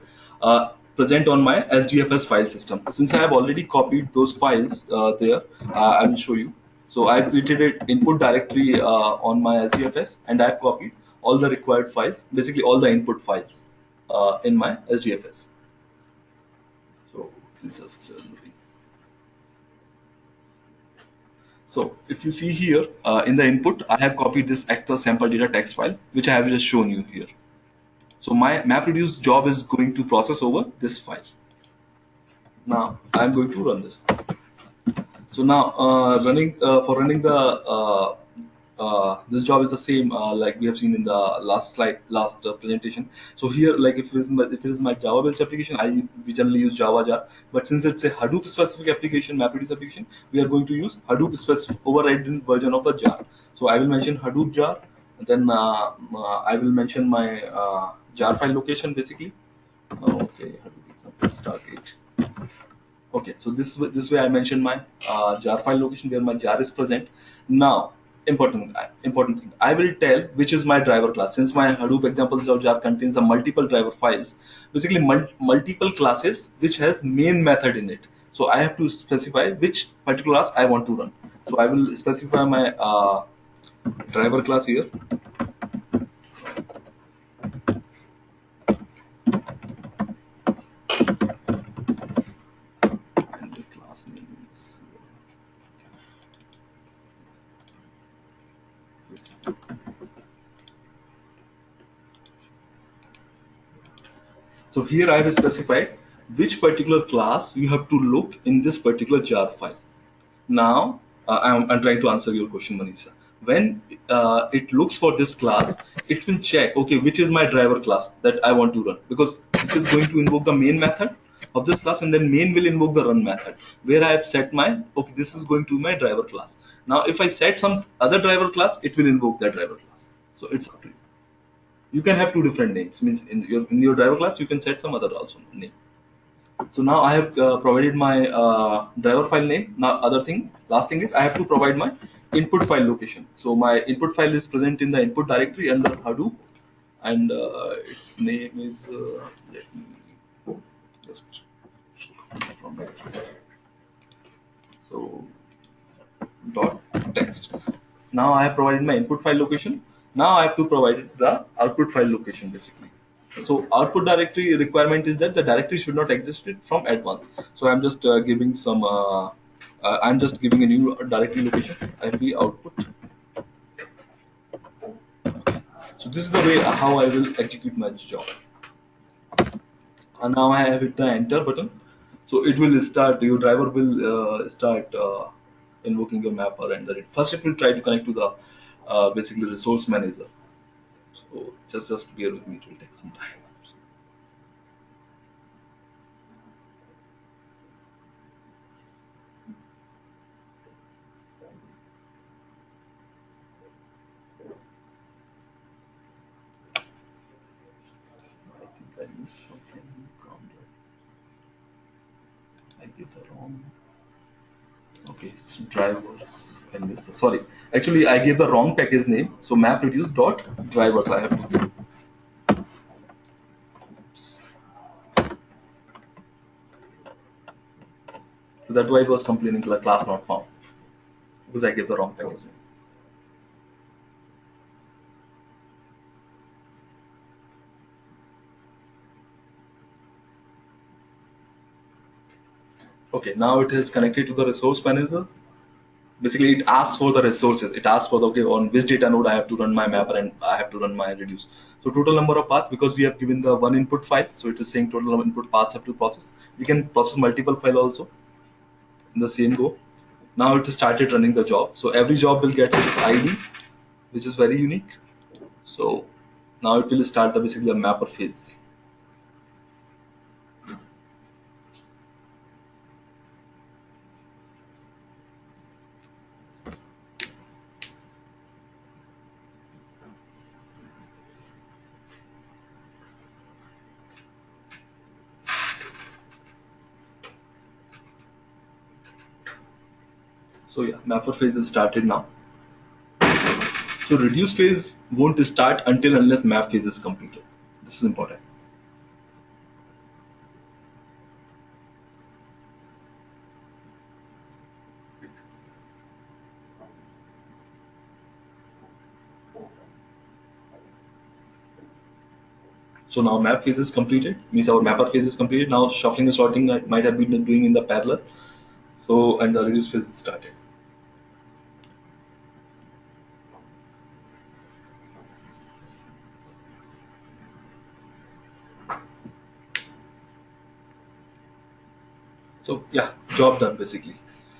present on my SDFS file system. Since I have already copied those files there, I will show you. So I have created an input directory on my SDFS, and I have copied all the required files, basically all the input files in my SDFS. So just So if you see here in the input, I have copied this extra sample data text file, which I have just shown you here. So my MapReduce job is going to process over this file. Now I'm going to run this. So now running the this job is the same like we have seen in the last slide, last presentation. So here, like if it is my Java based application, we generally use Java jar. But since it's a Hadoop specific application, MapReduce application, we are going to use Hadoop specific overridden version of the jar. So I will mention Hadoop jar, and then I will mention my jar file location basically. Okay, Hadoop example start date. Okay, so this way I mentioned my jar file location where my jar is present. Now, important thing, I will tell which is my driver class. Since my Hadoop examples of jar contains a multiple driver files, basically multiple classes which has main method in it. So I have to specify which particular class I want to run. So I will specify my driver class here. So here I have specified which particular class you have to look in this particular jar file. Now I'm trying to answer your question, Manisha. When it looks for this class, it will check, okay, which is my driver class that I want to run, because it is going to invoke the main method of this class, and then main will invoke the run method where I have set my, okay, this is going to be my driver class. Now if I set some other driver class, it will invoke that driver class. So it's up to you. You can have two different names, means in your driver class you can set some other also name. So now I have provided my driver file name. Now last thing is I have to provide my input file location. So my input file is present in the input directory under Hadoop, and its name is let me just from there. So dot text. Now I have provided my input file location. Now I have to provide the output file location basically. So output directory requirement is that the directory should not exist from advance. So I'm just giving some. I'm just giving a new directory location. IP output. So this is the way how I will execute my job. And now I have hit the enter button. So it will start. Your driver will start invoking your mapper, and first it will try to connect to the basically resource manager. So just bear with me, it will take some time. I think I missed something. I did the wrong. Okay, it's drivers. I missed the, sorry. Actually, I gave the wrong package name. So MapReduce dot drivers I have to give. Oops. So that's why it was complaining like class not found, because I gave the wrong package name. Okay, now it is connected to the resource manager. Basically, it asks for the resources. It asks for the, okay, on which data node I have to run my mapper and I have to run my reduce. So total number of paths, because we have given the one input file, so it is saying total number of input paths have to process. We can process multiple file also in the same go. Now it started running the job. So every job will get its ID, which is very unique. So now it will start the basically the mapper phase. So yeah, mapper phase is started now. So reduce phase won't start until unless map phase is completed. This is important. So now map phase is completed, means our mapper phase is completed. Now shuffling and sorting I might have been doing in the parallel. So, and the reduce phase is started. So yeah, job done basically.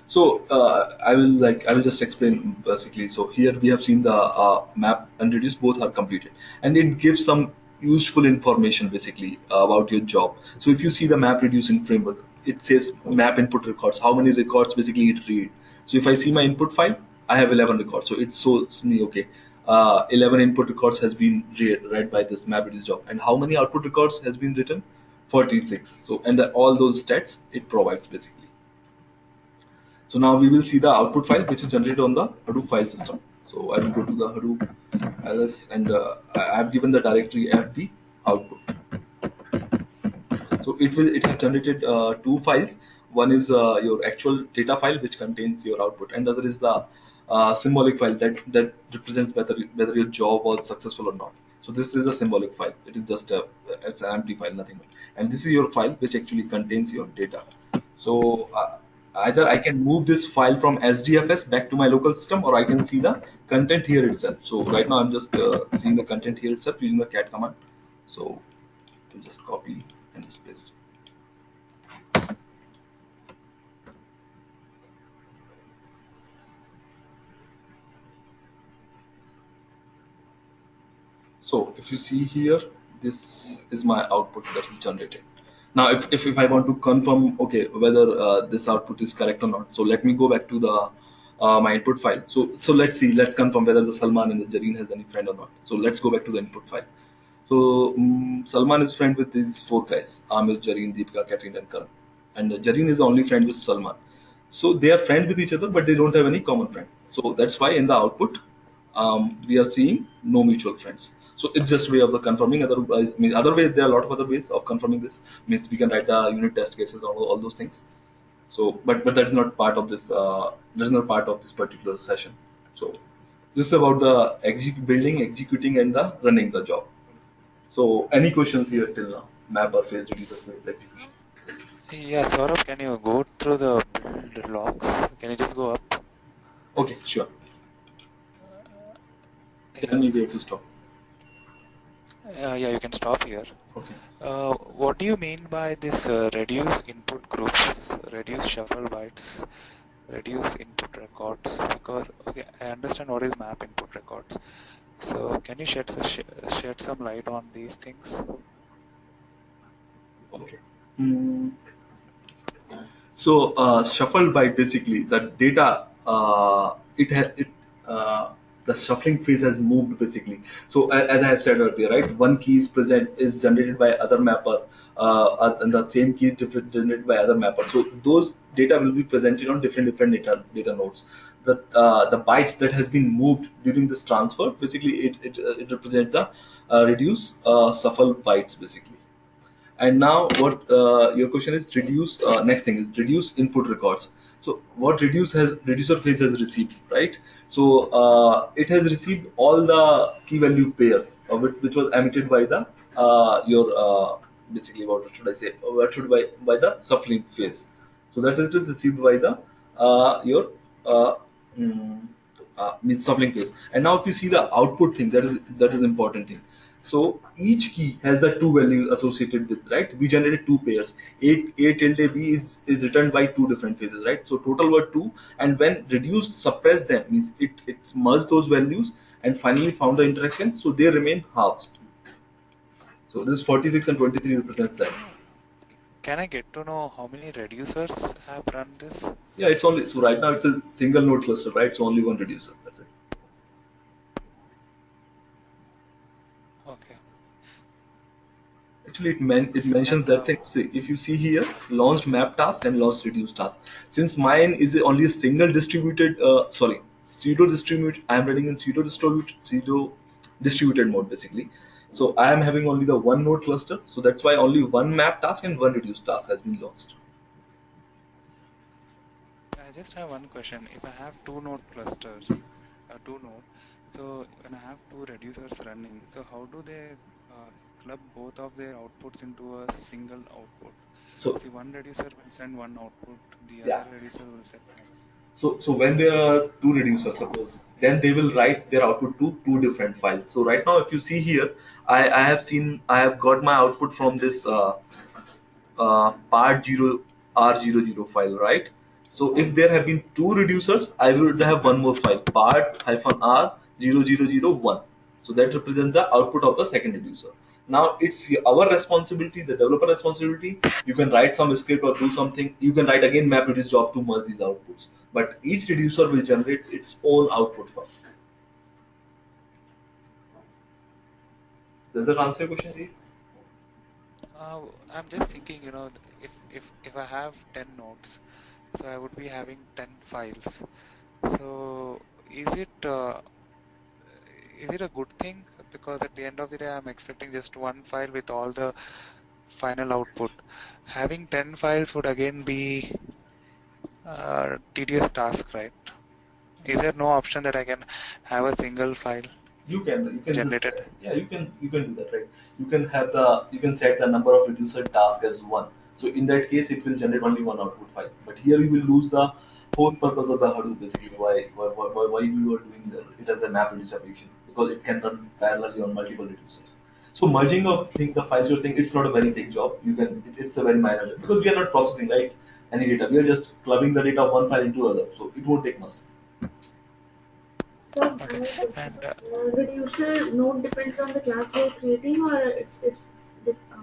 So I will just explain basically. So here we have seen the map and reduce, both are completed, and it gives some useful information basically about your job. So if you see the map reducing framework, it says map input records, how many records basically it read. So if I see my input file, I have 11 records. So it shows me, okay, 11 input records has been read by this map reduce job, and how many output records has been written, 46. So and all those stats it provides basically. So now we will see the output file which is generated on the Hadoop file system. So I will go to the Hadoop ls, and I have given the directory fb output. So it has generated two files. One is your actual data file which contains your output, and the other is the symbolic file that represents whether your job was successful or not. So this is a symbolic file. It is just it's an empty file, nothing more. And this is your file which actually contains your data. So either I can move this file from SDFS back to my local system, or I can see the content here itself. So right now I'm just seeing the content here itself using the cat command. So you just copy and just paste. So if you see here, this is my output that is generated. Now, if I want to confirm, okay, whether this output is correct or not, so let me go back to the my input file. So let's see, let's confirm whether the Salman and the Jareen has any friend or not. So let's go back to the input file. So Salman is friend with these four guys: Amir, Jareen, Deepika, Katrina, and Karan. And Jareen is the only friend with Salman. So they are friends with each other, but they don't have any common friend. So that's why in the output we are seeing no mutual friends. So it's just way of the confirming. Otherwise, means other way, there are a lot of other ways of confirming this. Means we can write the unit test cases, all those things. So but that is not part of this. That is not part of this particular session. So this is about the building, executing, and the running the job. So any questions here till now? Map or phase, reducer phase, execution. Yeah, Saurabh, can you go through the build logs? Can you just go up? Okay, sure. Tell Yeah, me where to stop. yeah, you can stop here. Okay. What do you mean by this reduce input groups, reduce shuffle bytes, reduce input records? Because, okay, I understand what is map input records. So can you shed some light on these things? Okay. So shuffled by basically the data, it has it the shuffling phase has moved basically. So as I have said earlier, right, one key is generated by other mapper, and the same key is generated by other mapper. So those data will be presented on different data nodes. The bytes that has been moved during this transfer, basically it represents the reduce shuffle bytes basically. And now what your question is, reduce next thing is reduce input records. So what reducer phase has received, right? So it has received all the key value pairs which was emitted by the your basically what should I say, what should by the shuffling phase. So that is received by the your uh, mm, means shuffling phase. And now if you see the output thing, that is important thing. So each key has the two values associated with, right? We generated two pairs. A tilde B is returned by two different phases, right? So total were two, and when reduced suppress them means it merged those values and finally found the interaction, so they remain halves. So this 46 and 23 represents that. Can I get to know how many reducers have run this? Yeah, it's only so right now it's a single node cluster, right? So only one reducer. That's it. Okay. Actually, it mentions And that thing. See, if you see here, launched map task and launched reduced task. Since mine is only a single distributed, pseudo distributed. I am running in pseudo distributed mode basically. So I am having only the one node cluster. So that's why only one map task and one reduced task has been launched. I just have one question. If I have two node clusters, two node, so when I have two reducers running, so how do they club both of their outputs into a single output? So See, one reducer will send one output, the yeah. other reducer will send another. So when there are two reducers, suppose, then they will write their output to two different files. So right now, if you see here, I have got my output from this part 0 R00 file, right? So if there have been two reducers, I would have one more file, part-r0001. So that represents the output of the second reducer. Now it's our responsibility, the developer responsibility. You can write some script or do something. You can write again map reduce job to merge these outputs. But each reducer will generate its own output file. Does that answer your question, Steve? I'm just thinking, if I have 10 nodes, so I would be having 10 files. So is it a good thing? Because at the end of the day, I'm expecting just one file with all the final output. Having 10 files would again be a tedious task, right? Is there no option that I can have a single file You can just generated? yeah, you can do that, right? You can set the number of reducer task as one. So in that case, it will generate only one output file. But here you will lose the whole purpose of the Hadoop, basically. Why you are doing it as a map reduce application, because it can run parallelly on multiple reducers. So merging of the files, you're saying it's not a very big job. It's a very minor job, because we are not processing, right, any data. We are just clubbing the data of one file into other. So it won't take much time. So, Okay. And reducer node depends on the class we are creating, or dip- uh,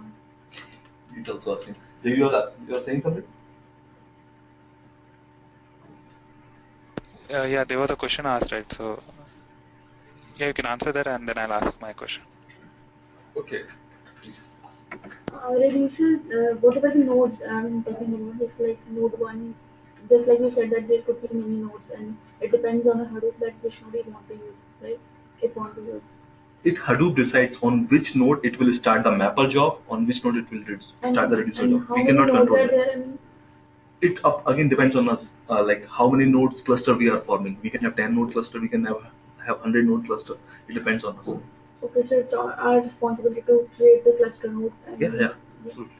He's also asking. You're saying something? yeah, there was a question asked, right? So yeah, you can answer that, and then I'll ask my question. Okay, please ask. reducer, whatever the nodes I'm talking about, is like node one. Just like you said that there could be many nodes, and it depends on a Hadoop that which node you want to use, right? If you want to use. Hadoop decides on which node it will start the mapper job, on which node it will start the reducer And job. how We many cannot nodes control are that. there? I mean, It again depends on us, like how many nodes cluster we are forming. We can have 10 node cluster, we can have 100 node cluster. It depends on us. okay, so it's our responsibility to create the cluster node. Yeah, absolutely.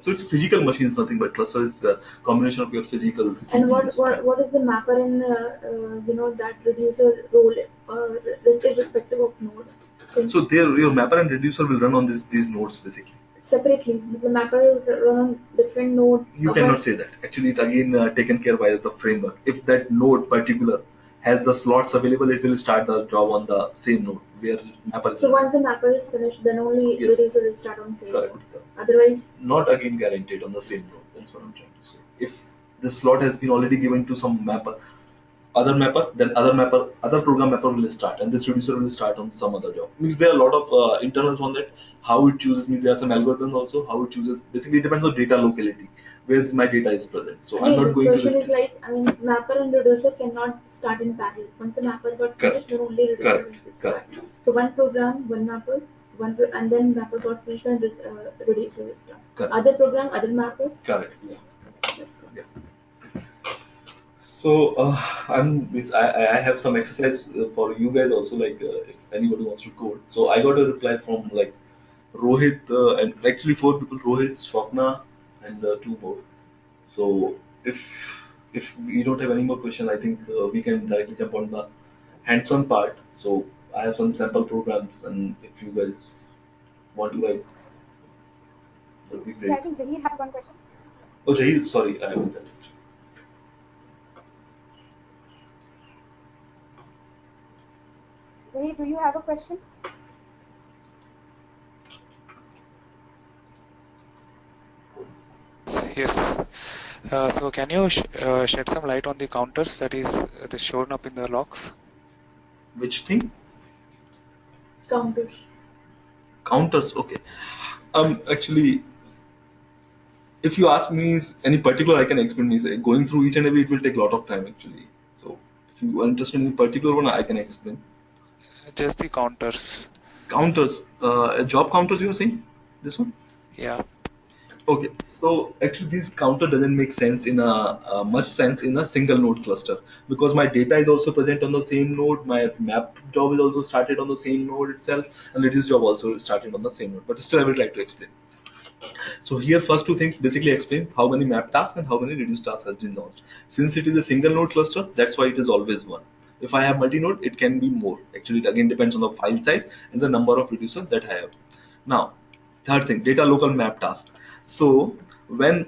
So it's physical machines, nothing but cluster is the combination of your physical CPUs. And what is the mapper in that reducer role, irrespective of node? So your mapper and reducer will run on these nodes basically. Separately, the mapper will run on different node. You cannot say that. Actually, it again taken care by the framework. If that node particular has the slots available, it will start the job on the same node where mapper is. So once the mapper is finished, then only Yes. reducer will start on same Correct. node. Otherwise, Not again guaranteed on the same node. That's what I'm trying to say. If this slot has been already given to some mapper, then other program mapper will start, and this reducer will start on some other job. Means there are a lot of internals on that. How it chooses means there are some algorithms also. How it chooses basically it depends on data locality, where my data is present. So I'm not going to. The question is like, mapper and reducer cannot start in parallel. Once the mapper got finished, then only reducer will start. So one program, one mapper, and then mapper got finished, and reducer will start. Correct. Other program, other mapper. Correct. Yeah. So I have some exercise for you guys also, like if anybody wants to code. So I got a reply from like Rohit and actually four people: Rohit, Swapna, and two more. So if we don't have any more question, I think we can directly jump on the hands-on part. So I have some sample programs, and if you guys want to write, that would be great. I think Zahir had one question. Oh, Jahid, sorry, I missed that. Zahir, do you have a question? Yes. So can you shed some light on the counters that is shown up in the logs? Which thing? Counters. Counters. Okay. Actually, if you ask me any particular, I can explain. Me going through each and every, it will take a lot of time actually. So if you are interested in a particular one, I can explain. Just the counters. Counters. Job counters. You are saying this one? Yeah. Okay, so actually this counter doesn't make sense in a much sense in a single node cluster, because my data is also present on the same node, my map job is also started on the same node itself, and reduce job also started on the same node. But still, I will try to explain. So here first two things basically explain how many map tasks and how many reduce tasks has been launched. Since it is a single node cluster, that's why it is always one. If I have multi-node, it can be more. Actually, it again depends on the file size and the number of reducer that I have. Now, third thing, data local map task. So when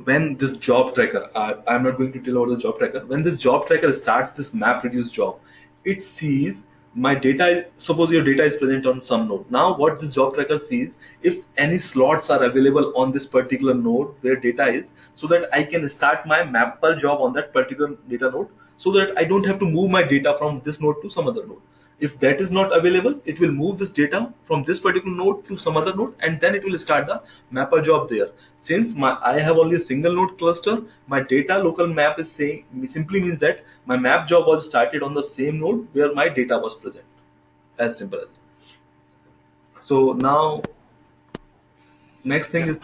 when this job tracker, I'm not going to tell about the job tracker, when this job tracker starts this map reduce job, it sees my data is, suppose your data is present on some node. Now what this job tracker sees, if any slots are available on this particular node where data is, so that I can start my mapper job on that particular data node, so that I don't have to move my data from this node to some other node. If that is not available, it will move this data from this particular node to some other node, and then it will start the mapper job there. Since I have only a single node cluster, my data local map is saying simply means that my map job was started on the same node where my data was present. As simple as that. So now next thing Yeah, is yeah,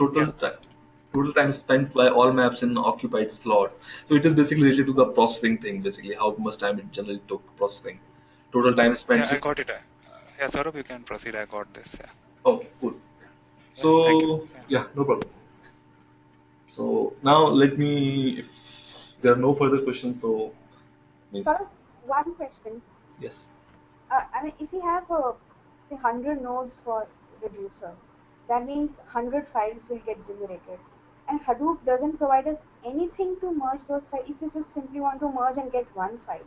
total time spent by all maps in occupied slot. So it is basically related to the processing thing, basically how much time it generally took processing. Total time spent yeah. I 6. got it. Yeah, Saurabh, you can proceed. I got this. Yeah, Okay, cool. yeah. Thank you. So Yeah, yeah, no problem. So now let me, if there are no further questions, so means Sort of one question. yes, I mean, if you have say 100 nodes for reducer, that means 100 files will get generated. And Hadoop doesn't provide us anything to merge those files. If you just simply want to merge and get one file,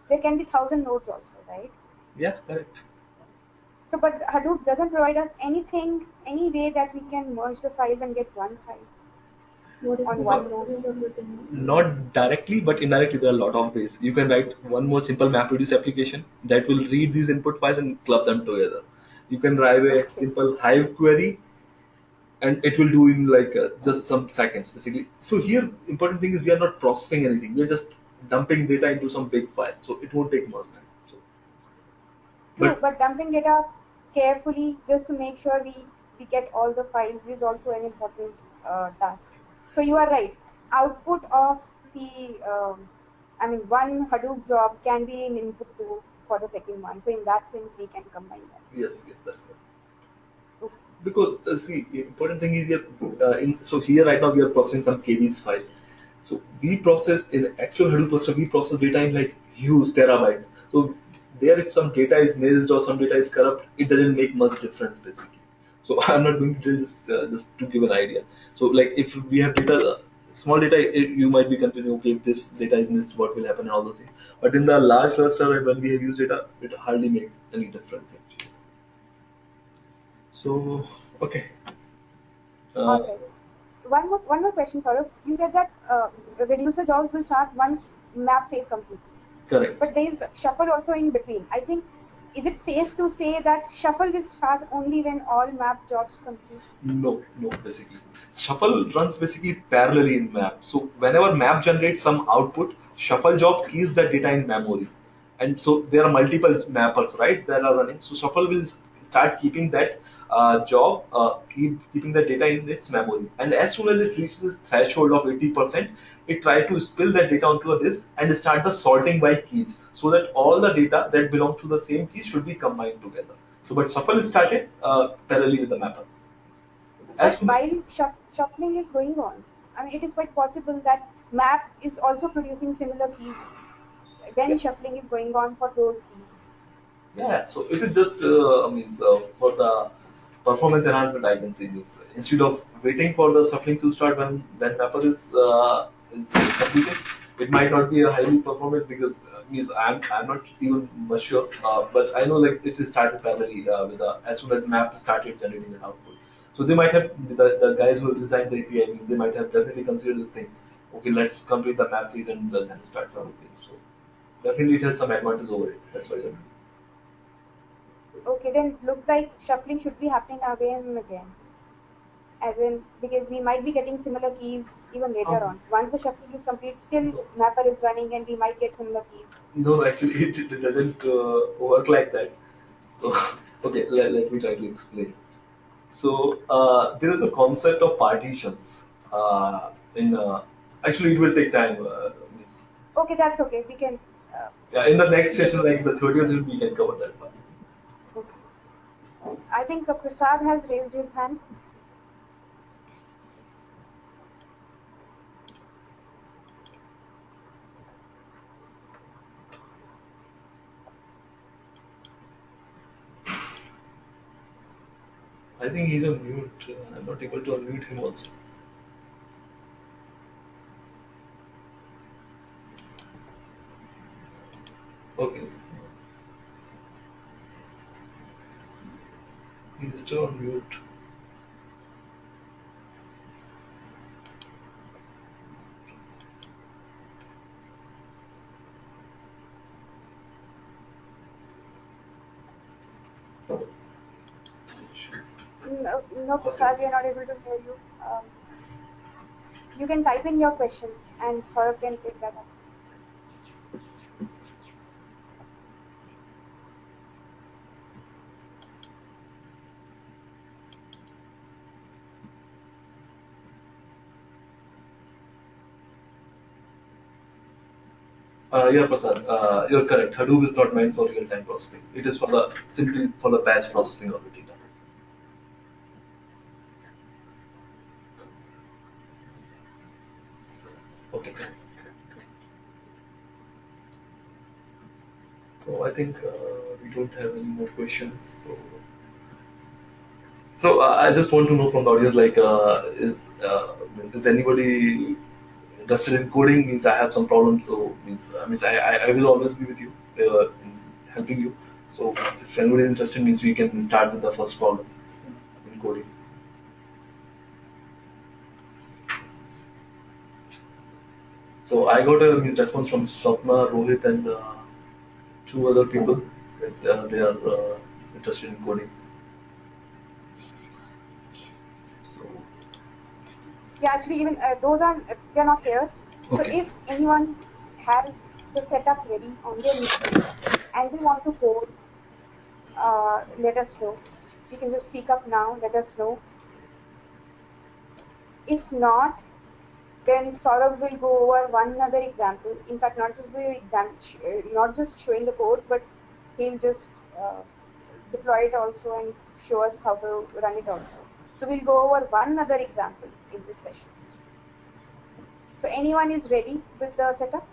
there can be 1,000 nodes also, right? yeah, correct. So, but Hadoop doesn't provide us anything, any way that we can merge the files and get one file What is on the one node. purpose of written? Not directly, but indirectly, there are a lot of ways. You can write one more simple MapReduce application that will read these input files and club them together. You can write a Okay. simple Hive query, and it will do in like just some seconds, basically. So here, important thing is we are not processing anything. We are just dumping data into some big file, so it won't take much time. So, True, but but dumping data carefully just to make sure we get all the files is also an important task. So you are right. Output of the, I mean, one Hadoop job can be an input to for the second one. So in that sense, we can combine that. yes, yes, that's correct. Okay. Because see, important thing is here. So here right now we are processing some KBs file. So we process in actual Hadoop cluster, we process data in like huge terabytes. So there, if some data is missed or some data is corrupt, it doesn't make much difference basically. So I'm not going to tell this just to give an idea. So like if we have data, small data, you might be confusing. Okay, if this data is missed, what will happen and all those things. But in the large cluster, and when we have used data, it hardly makes any difference actually. So okay. All Uh, right. One more question, Saurabh. You said that reducer jobs will start once map phase completes. Correct. But there is shuffle also in between. I think, is it safe to say that shuffle will start only when all map jobs complete? No, no, basically. Shuffle runs basically parallelly in map. So whenever map generates some output, shuffle job keeps that data in memory. And so there are multiple mappers, right, that are running. So shuffle will start keeping that job, keeping the data in its memory. And as soon as it reaches this threshold of 80%, it tries to spill that data onto a disk and start the sorting by keys, so that all the data that belongs to the same key should be combined together. So, but shuffle is started parallelly with the mapper. As But soon while shuffling is going on, I mean, it is quite possible that map is also producing similar keys yeah, when shuffling is going on for those keys. yeah. So it is just means for the performance enhancement, I can say this. Instead of waiting for the shuffling to start when mapper is completed, it might not be a highly performant because means I'm not even much sure, but I know like it is started parallelly with the as soon as map started generating an output. So they might have the guys who designed the API means they might have definitely considered this thing. Okay, let's complete the map phase and then start some things. So definitely it has some advantage over it. That's why they're doing Okay, then looks like shuffling should be happening again and again. As in, because we might be getting similar keys even it. later on. Once the shuffling is complete, still No, mapper is running and we might get similar keys. no, actually, it doesn't work like that. So, okay, let me try to explain. So, there is a concept of partitions. In Actually, it will take time. Miss. Okay, that's okay. We can. Uh, Yeah, in the next we can session, take like it. the 30th, we can cover that part. Okay. I think Prasad has raised his hand. I think he's on mute. I'm not able to unmute him also. He's still on mute. No, Prasad, we are not able to hear you. You can type in your question and Saurabh can take that up. Yeah, Prasad, you're correct. Hadoop is not meant for real-time processing. It is for the simply for the batch processing of the data. Okay. So I think we don't have any more questions. So I just want to know from the audience, like, is anybody interested in coding? Means I have some problems, so means I will always be with you in helping you. So if anybody is interested, means we can start with the first problem in coding. So I got a means response from Swapna, Rohit, and two other people that they are interested in coding. So Yeah, actually, even those are they're not here. So okay. if anyone has the setup ready on their machine and they want to code, let us know. You can just speak up now. Let us know. If not, then Saurabh will go over one other example. In fact, not just the not just showing the code, but he'll just deploy it also and show us how to run it also. So we'll go over one other example in this session. So anyone is ready with the setup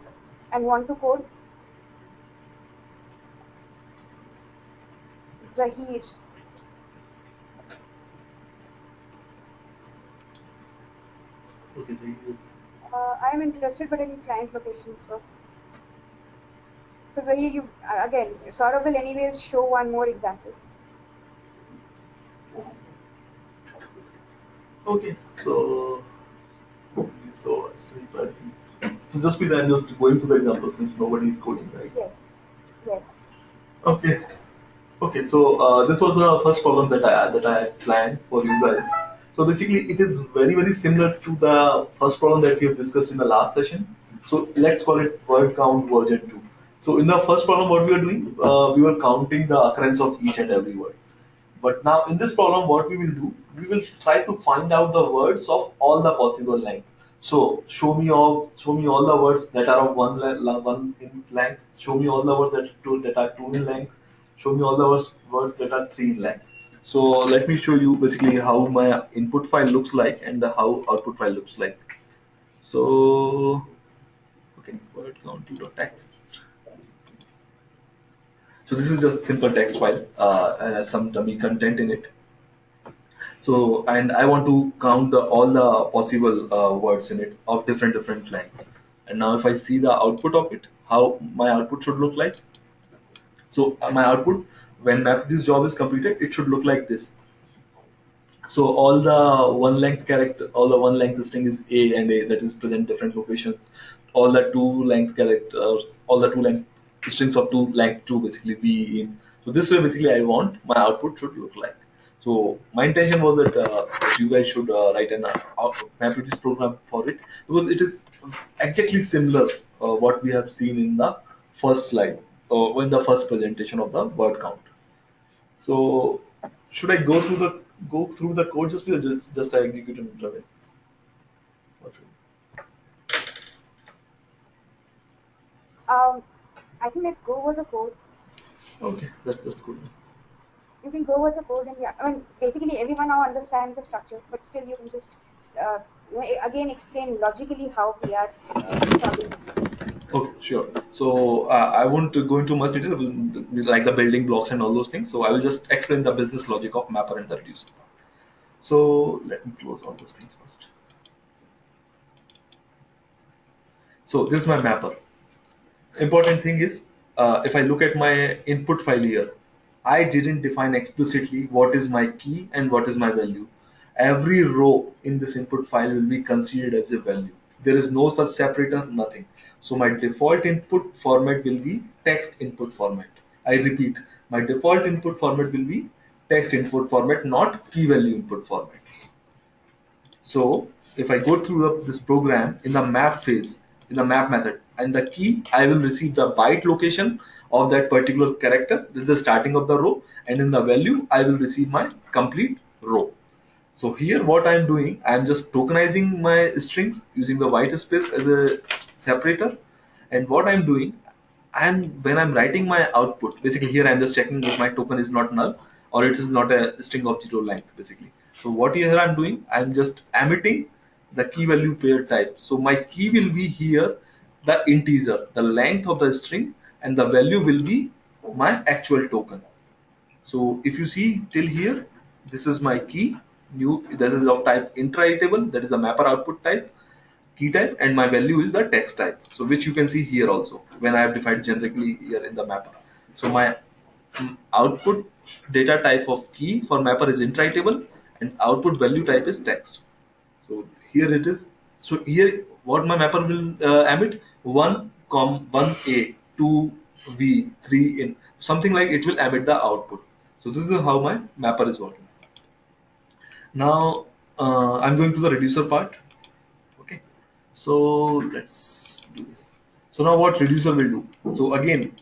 and want to code? Zahir. Okay, so I am interested, but in client location. So Zahir, you again. Saurabh will anyways show one more example. okay. So since I think so, just be then just going through the example since nobody is coding, right? Yes. Yes. Okay. Okay, so this was the first problem that I planned for you guys. So basically, it is very similar to the first problem that we have discussed in the last session. So let's call it word count version 2. So in the first problem, what we were doing, we were counting the occurrence of each and every word. But now in this problem, what we will do, we will try to find out the words of all the possible length. So show me all the words that are of one in length. Show me all the words that are two in length. Show me all the words that are three in length. So let me show you basically how my input file looks like and how output file looks like. So okay, word count text. So this is just simple text file and has some dummy content in it. So, and I want to count all the possible words in it of different length. And now if I see the output of it, how my output should look like. So my output, when this job is completed, it should look like this. So all the one length character, all the one length string is A and A that is present different locations. All the two length characters, all the two length strings of two length two basically be in. So this way basically I want my output should look like. So my intention was that you guys should write an MapReduce program for it because it is exactly similar what we have seen in the first slide in the first presentation of the word count. So should I go through the code just I execute and run it? I think let's go over the code. Okay, that's good. You can go over the code and yeah, I mean basically everyone now understands the structure, but still you can just again explain logically how we are solving this problem. Okay, sure. So I won't go into much detail like the building blocks and all those things. So I will just explain the business logic of mapper and the reducer. So let me close all those things first. So this is my mapper. Important thing is if I look at my input file here, I didn't define explicitly what is my key and what is my value. Every row in this input file will be considered as a value. There is no such separator, nothing. So my default input format will be text input format. I repeat, my default input format will be text input format, not key value input format. So if I go through this program in the map phase, in the map method, and the key, I will receive the byte location of that particular character. This is the starting of the row, and in the value, I will receive my complete row. So here what I'm doing, I'm just tokenizing my strings using the white space as a separator. And what I'm doing, and when I'm writing my output, basically here I'm just checking if my token is not null or it is not a string of zero length basically. So what here I'm doing, I'm just emitting the key value pair type. So my key will be here the integer, the length of the string, and the value will be my actual token. So if you see till here, this is my key, new, this is of type iterable, that is a mapper output type, key type, and my value is the text type. So which you can see here also when I have defined generically here in the mapper. So my output data type of key for mapper is iterable and output value type is text. So here it is. So here what my mapper will emit 1, 1a, 2v, 3 in, something like it will emit the output. So this is how my mapper is working. Now I'm going to the reducer part. Okay, so let's do this. So now what reducer will do? So again,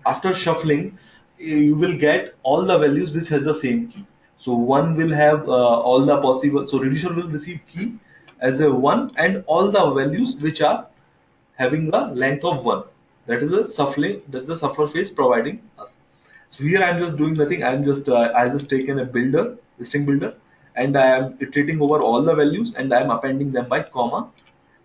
after shuffling, you will get all the values which has the same key. So one will have all the possible. So reducer will receive key as a one and all the values which are having the length of 1. That is the shuffling. That's the shuffler phase providing us. So here I'm just doing nothing. I just taken a builder, string builder, and I am iterating over all the values and I am appending them by comma,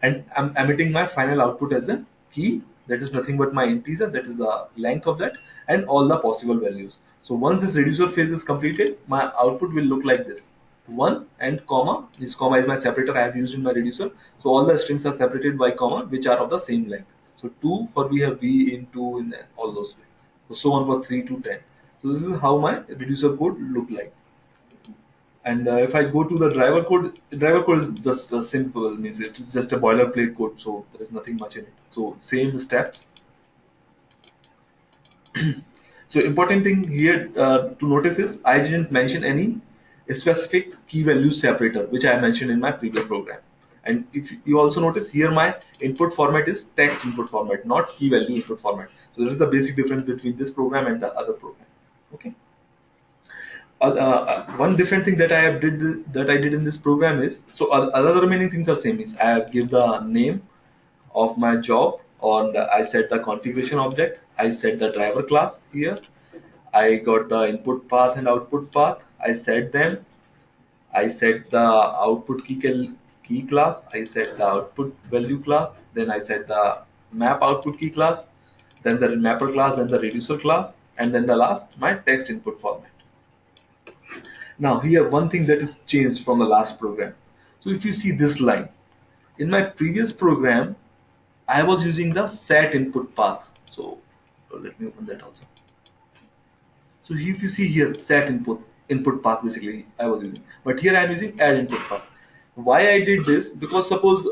and I'm emitting my final output as a key. That is nothing but my integer. That is the length of that and all the possible values. So once this reducer phase is completed, my output will look like this. 1 and comma, this comma is my separator I have used in my reducer. So all the strings are separated by comma which are of the same length. So 2 for we have v in 2 in all those ways. So on for 3 to 10. So this is how my reducer code look like. And if I go to the driver code is just simple, means it is just a boilerplate code, so there is nothing much in it. So same steps. So important thing here to notice is I didn't mention any specific key value separator, which I mentioned in my previous program. And if you also notice here, my input format is text input format, not key value input format. So there is the basic difference between this program and the other program. Okay. One different thing that I did in this program is, so other remaining things are same. Is I have give the name of my job, or I set the configuration object. I set the driver class here. I got the input path and output path. I set them. I set the output key class. I set the output value class. Then I set the map output key class. Then the mapper class, then the reducer class, and then the last my text input format. Now here one thing that is changed from the last program. So if you see this line, in my previous program, I was using the set input path. So let me open that also. So if you see here, set input path basically I was using, but here I am using add input path. Why I did this? Because suppose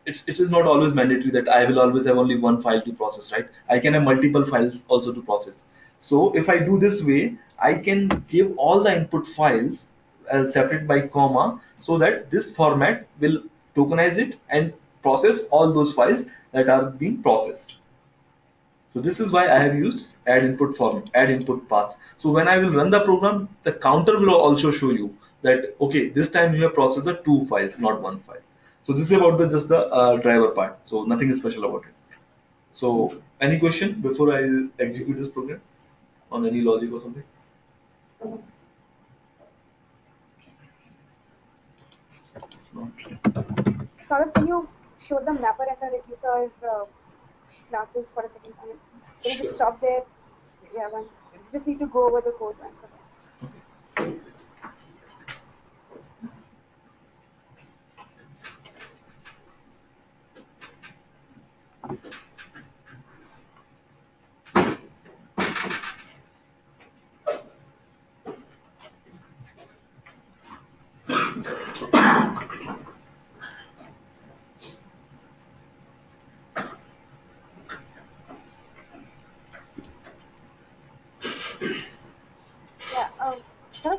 it is not always mandatory that I will always have only one file to process, right? I can have multiple files also to process. So if I do this way, I can give all the input files separate by comma, so that this format will tokenize it and process all those files that are being processed. So this is why I have used add input paths. So when I will run the program, the counter will also show you that okay, this time you have processed the 2 files, not 1 file. So this is about just the driver part. So nothing is special about it. So any question before I execute this program on any logic or something? Saurabh, can you show the mapper and the reducer classes for a second time? Can you just Sure. stop there? Yeah, one. You just need to go over the code once.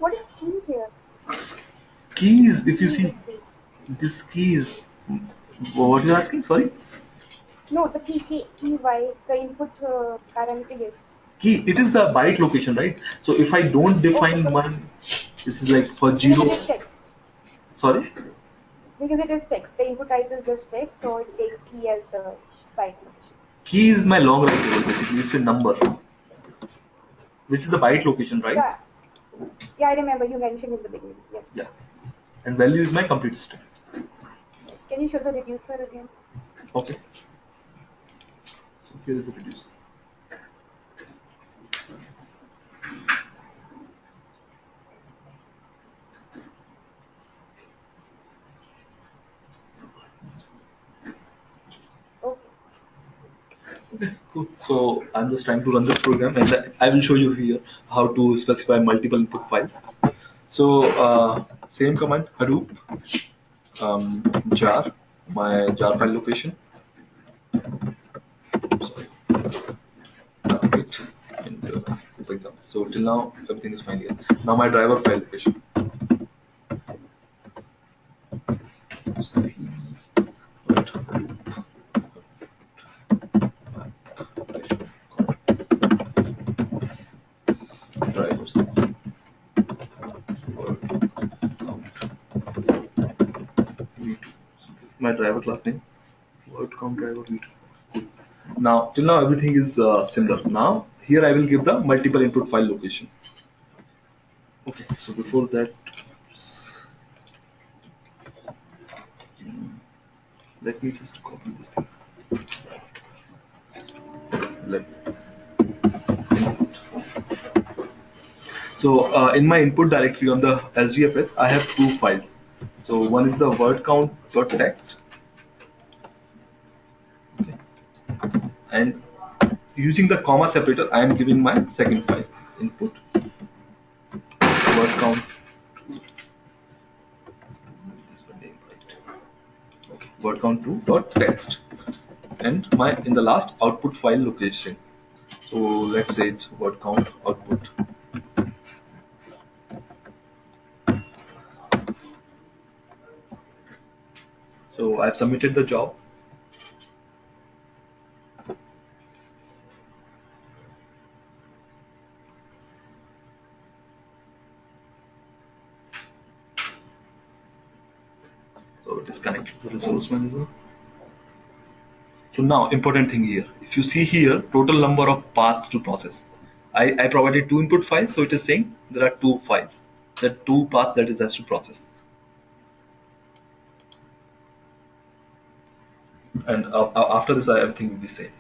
what is key here? Keys, if you Key see is this. this keys, what you're asking? Sorry. No, the key y, the input parameter is. Key, it is the byte location, right? So if I don't Okay, define so one, this is like for because it zero. is text. Sorry. Because it is text. The input type is just text, so it takes key as the byte location. Key is my long write table basically. It's a number, which is the byte location, right? Yeah. Yeah, I remember you mentioned in the beginning. Yes. Yeah. And value is my complete string. Can you show the reducer again? Okay. So here is the reducer. Okay. Okay, cool. So I'm just trying to run this program, and I will show you here how to specify multiple input files. So same command Hadoop jar, my jar file location. Sorry. Wait. And for example, so till now everything is fine here. Now my driver file location. C. Right. Hadoop. Drivers. V2. So this is my driver class name. Word count driver V2. Cool. Now till now everything is similar. Now here I will give the multiple input file location. Okay. So before that, let me just copy this thing. Let input. So in my input directory on the SDFS, I have two files. So one is the word count.txt, okay, and using the comma separator, I am giving my second file input word count. This is the name, right? Okay, word count to dot text, and my in the last output file location. So let's say it's word count output. So I've submitted the job. So it is connected to the resource manager. So now important thing here, if you see here, total number of paths to process. I provided two input files, so it is saying there are two files, there are two paths that is has to process. And after this, everything will be same.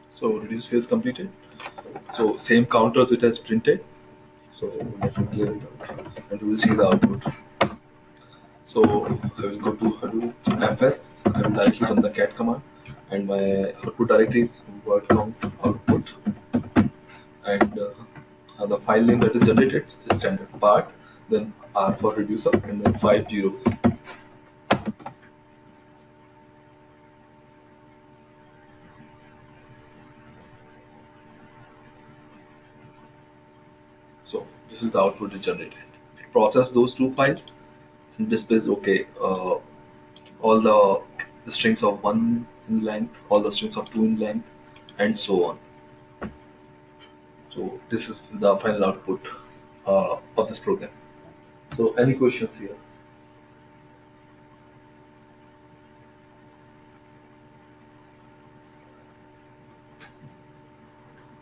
So reduce phase completed. So same counters it has printed. So let me clear it out, and we will see the output. So I will go to Hadoop fs. I will directly run the cat command, and my output directory is word count output, and the file name that is generated is standard part, then R for reducer, and then 5 zeros. So this is the output it generated. It processed those two files and displays okay, all the strings of 1 in length, all the strings of 2 in length, and so on. So this is the final output of this program. So any questions here?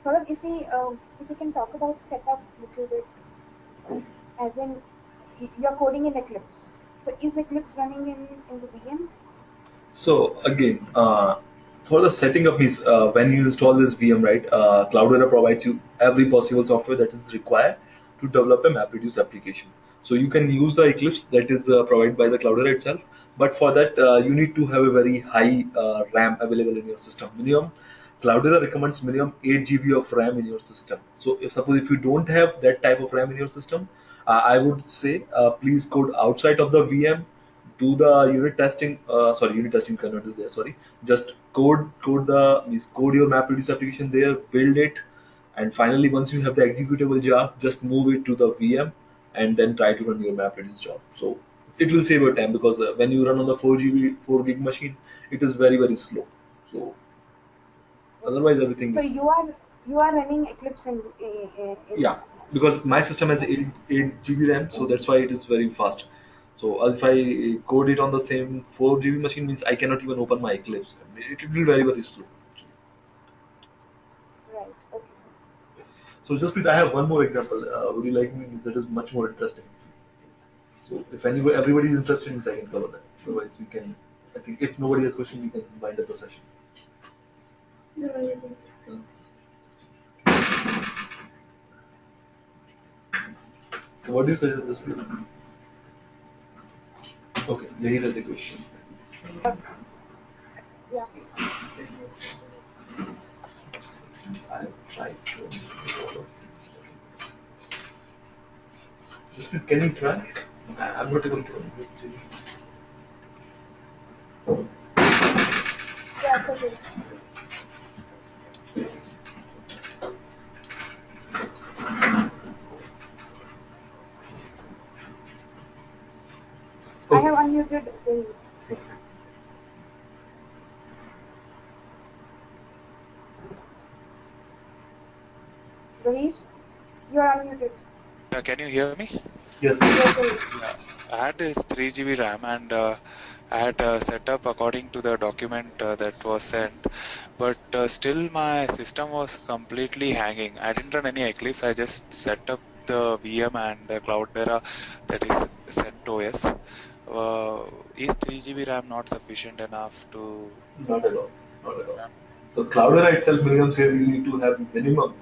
Sort of, if we can talk about setup little bit, as in you're coding in Eclipse. So is Eclipse running in the VM? So again, for the setting up is when you install this VM, right? Cloudera provides you every possible software that is required to develop a MapReduce application. So you can use the Eclipse that is provided by the Cloudera itself, but for that you need to have a very high RAM available in your system. Minimum Cloudera recommends minimum 8 GB of RAM in your system. So if suppose if you don't have that type of RAM in your system, I would say please code outside of the VM, do the unit testing. Sorry, unit testing cannot is there. Sorry, just code your MapReduce application there, build it, and finally once you have the executable jar, just move it to the VM and then try to run your MapReduce job. So it will save your time because when you run on the 4 GB 4 gig machine, it is very slow. So otherwise everything So is you are running Eclipse in yeah, because my system has 8 GB RAM, so that's why it is very fast. So if I code it on the same 4 GB machine, means I cannot even open my Eclipse. It will be very slow. right. Okay. So just with I have one more example. Would you like me? That is much more interesting. So if everybody is interested, means I can cover that. Otherwise, we can. I think if nobody has question, we can wind up the session. No, you can. So what do you suggest this week? Okay, here is the question. Yeah. I tried to. Just can you try? I'm not able to. Yeah. It's okay. I have unmuted the. Zahir, you are unmuted. Can you hear me? Yes. Yes, Zahir. Yeah, I had this 3 GB RAM and I had set up according to the document that was sent, but still my system was completely hanging. I didn't run any Eclipse, I just set up the VM and the Cloudera, that is CentOS. Is 3 GB RAM not sufficient enough to Not at all. Not at all. run? So Cloudera itself minimum says you need to have minimum,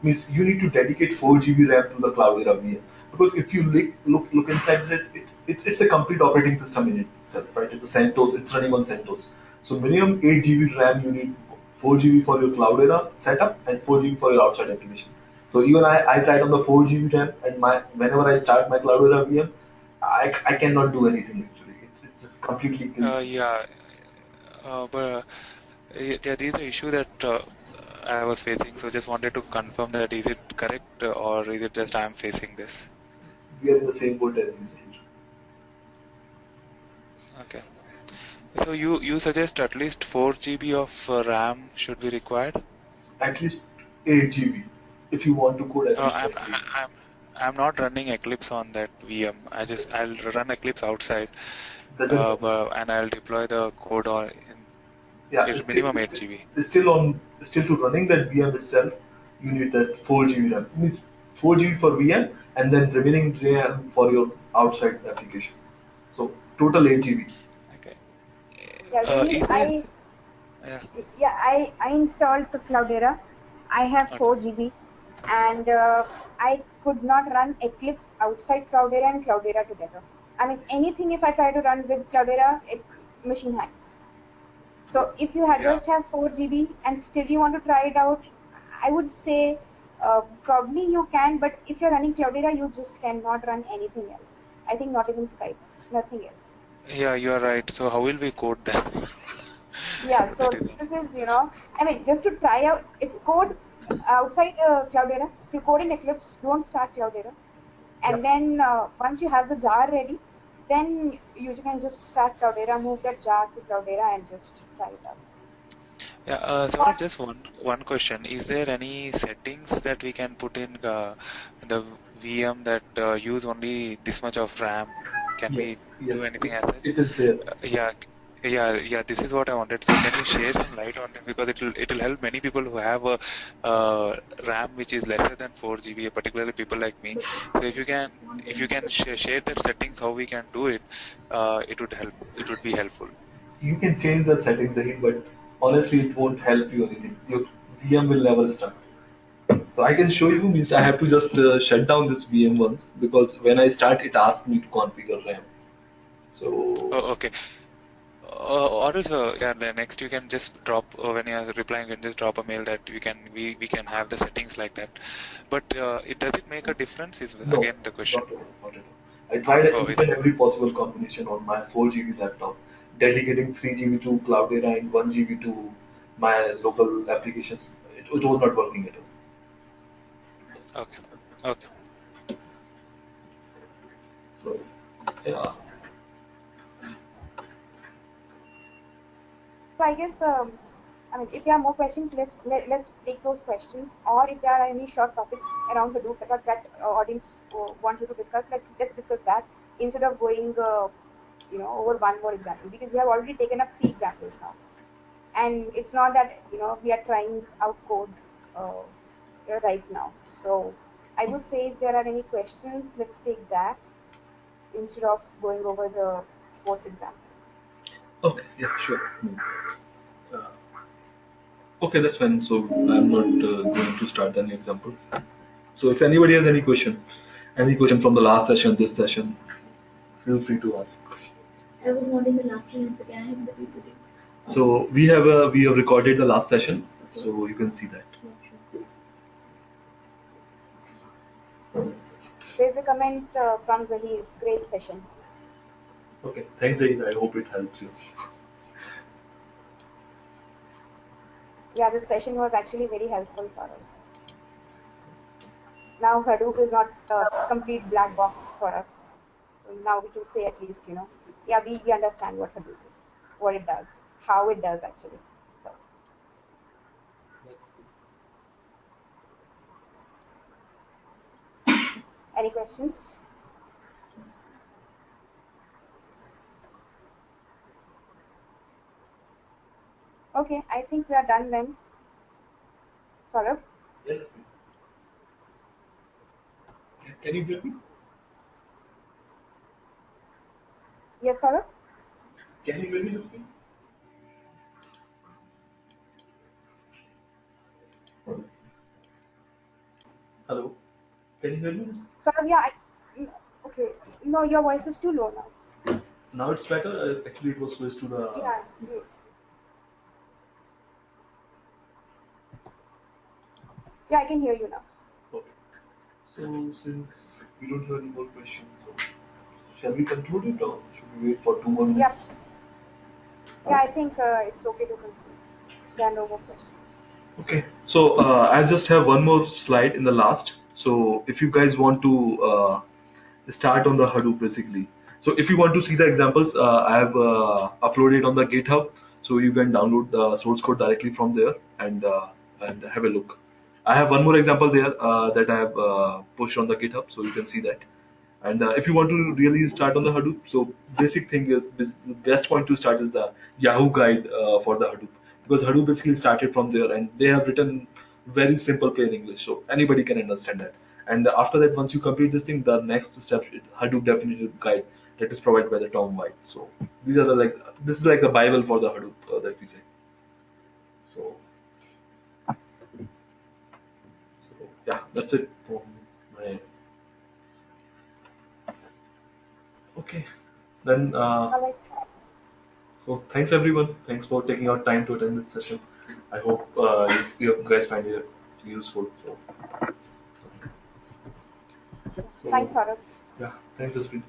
means you need to dedicate 4 GB RAM to the Cloudera VM, because if you look inside it's a complete operating system in itself, right? It's a CentOS. It's running on CentOS. So minimum 8 GB RAM you need, 4 GB for your Cloudera setup and 4 GB for your outside application. So even I tried on the 4 GB RAM, and whenever I start my Cloudera VM, I cannot do anything actually. It just completely kills me. Yeah, but yeah, this is the issue that I was facing. So just wanted to confirm that is it correct or is it just I am facing this? We are in the same boat as you. Okay. So you suggest at least 4 GB of RAM should be required? At least 8 GB if you want to code at Uh, least I'm 8 GB. I'm I'm not running Eclipse on that VM. I'll run Eclipse outside, That is, and I'll deploy the code on in yeah, it's minimum 8 GB. still to running that VM itself, you need that 4 GB RAM. It means 4 GB for VM and then remaining RAM for your outside applications. So total 8 GB. Okay. Yeah, Zahir, Is there? Yeah. I installed the Cloudera. I have Okay. 4 GB, and I could not run Eclipse outside Cloudera and Cloudera together. I mean, anything if I try to run with Cloudera, machine hangs. So if you Yeah. just have 4 GB and still you want to try it out, I would say probably you can, but if you're running Cloudera, you just cannot run anything else. I think not even Skype, nothing else. Yeah, you are right. So how will we code that? Yeah, so That is. this is, I mean, just to try out, if code outside Cloudera, if you code in Eclipse, don't start Cloudera. And then once you have the jar ready, then you can just start Cloudera, move that jar to Cloudera and just try it out. Yeah, Saurabh, just one question. Is there any settings that we can put in the VM that use only this much of RAM? Can Yes, we yes, do anything as such? it is there. Yeah, yeah. This is what I wanted. So can you share some light on this, because it will help many people who have a RAM which is lesser than 4 GB, particularly people like me. But So if you can share that settings how we can do it, it would help. It would be helpful. You can change the settings, Zahid, but honestly, it won't help you anything. Your VM will never start. So I can show you, means I have to just shut down this VM once, because when I start, it asks me to configure RAM. So Oh, okay. Or else, yeah, the next you can just drop when you are replying, you can just drop a mail that we can have the settings like that. But it does it make a difference? Is no, again the question. not at all, not at all. I tried Oh, each is and it? every possible combination on my 4 GB laptop, dedicating 3 GB to Cloudera and 1 GB to my local applications. It was not working at all. Okay, okay. So yeah, So I guess, I mean, if there are more questions, let's take those questions. Or if there are any short topics around Hadoop that audience wants you to discuss, let's discuss that instead of going, over one more example, because you have already taken up 3 examples now, and it's not that we are trying out code uh, right now. So I would say if there are any questions, let's take that instead of going over the fourth example. okay, yeah, sure. Uh, okay, that's fine. So I'm not going to start any example. So if anybody has any question from the last session, this session, feel free to ask. I was not in the last round, so can I have the PPT? So we have recorded the last session, Okay. so you can see that. Yeah, sure. There's a comment from Zahir. Great session. Okay, thanks, Zaid. I hope it helps you. Yeah, this session was actually very helpful for us. Now Hadoop is not a complete black box for us. So now we can say at least, yeah, we understand what Hadoop is, what it does, how it does actually. So, any questions? Okay, I think we are done then. Saurabh? Yes. Can you hear me? Yes, Saurabh? Can you hear me? Hello. Can you hear me? Saurabh, yeah, okay. No, your voice is too low now. Now it's better. Actually, it was switched to the. Yeah, yeah, I can hear you now. Okay. So since we don't have any more questions, so shall we conclude it, or should we wait for 2 more minutes? Yeah, yeah, I think it's okay to conclude. There are no more questions. Okay, so I just have one more slide in the last. So if you guys want to start on the Hadoop basically. So if you want to see the examples, I have uploaded on the GitHub. So you can download the source code directly from there and have a look. I have one more example there that I have pushed on the GitHub, so you can see that. And if you want to really start on the Hadoop, so basic thing is the best point to start is the Yahoo guide for the Hadoop, because Hadoop basically started from there and they have written very simple plain English, so anybody can understand that. And after that, once you complete this thing, the next step is Hadoop definitive guide that is provided by the Tom White. So these are the this is like the Bible for the Hadoop that we say. So, so yeah, that's it from my. Okay, then. All right. So thanks everyone. Thanks for taking out time to attend this session. I hope you guys find it useful. So, Thanks, so Saurabh. yeah, thanks everyone.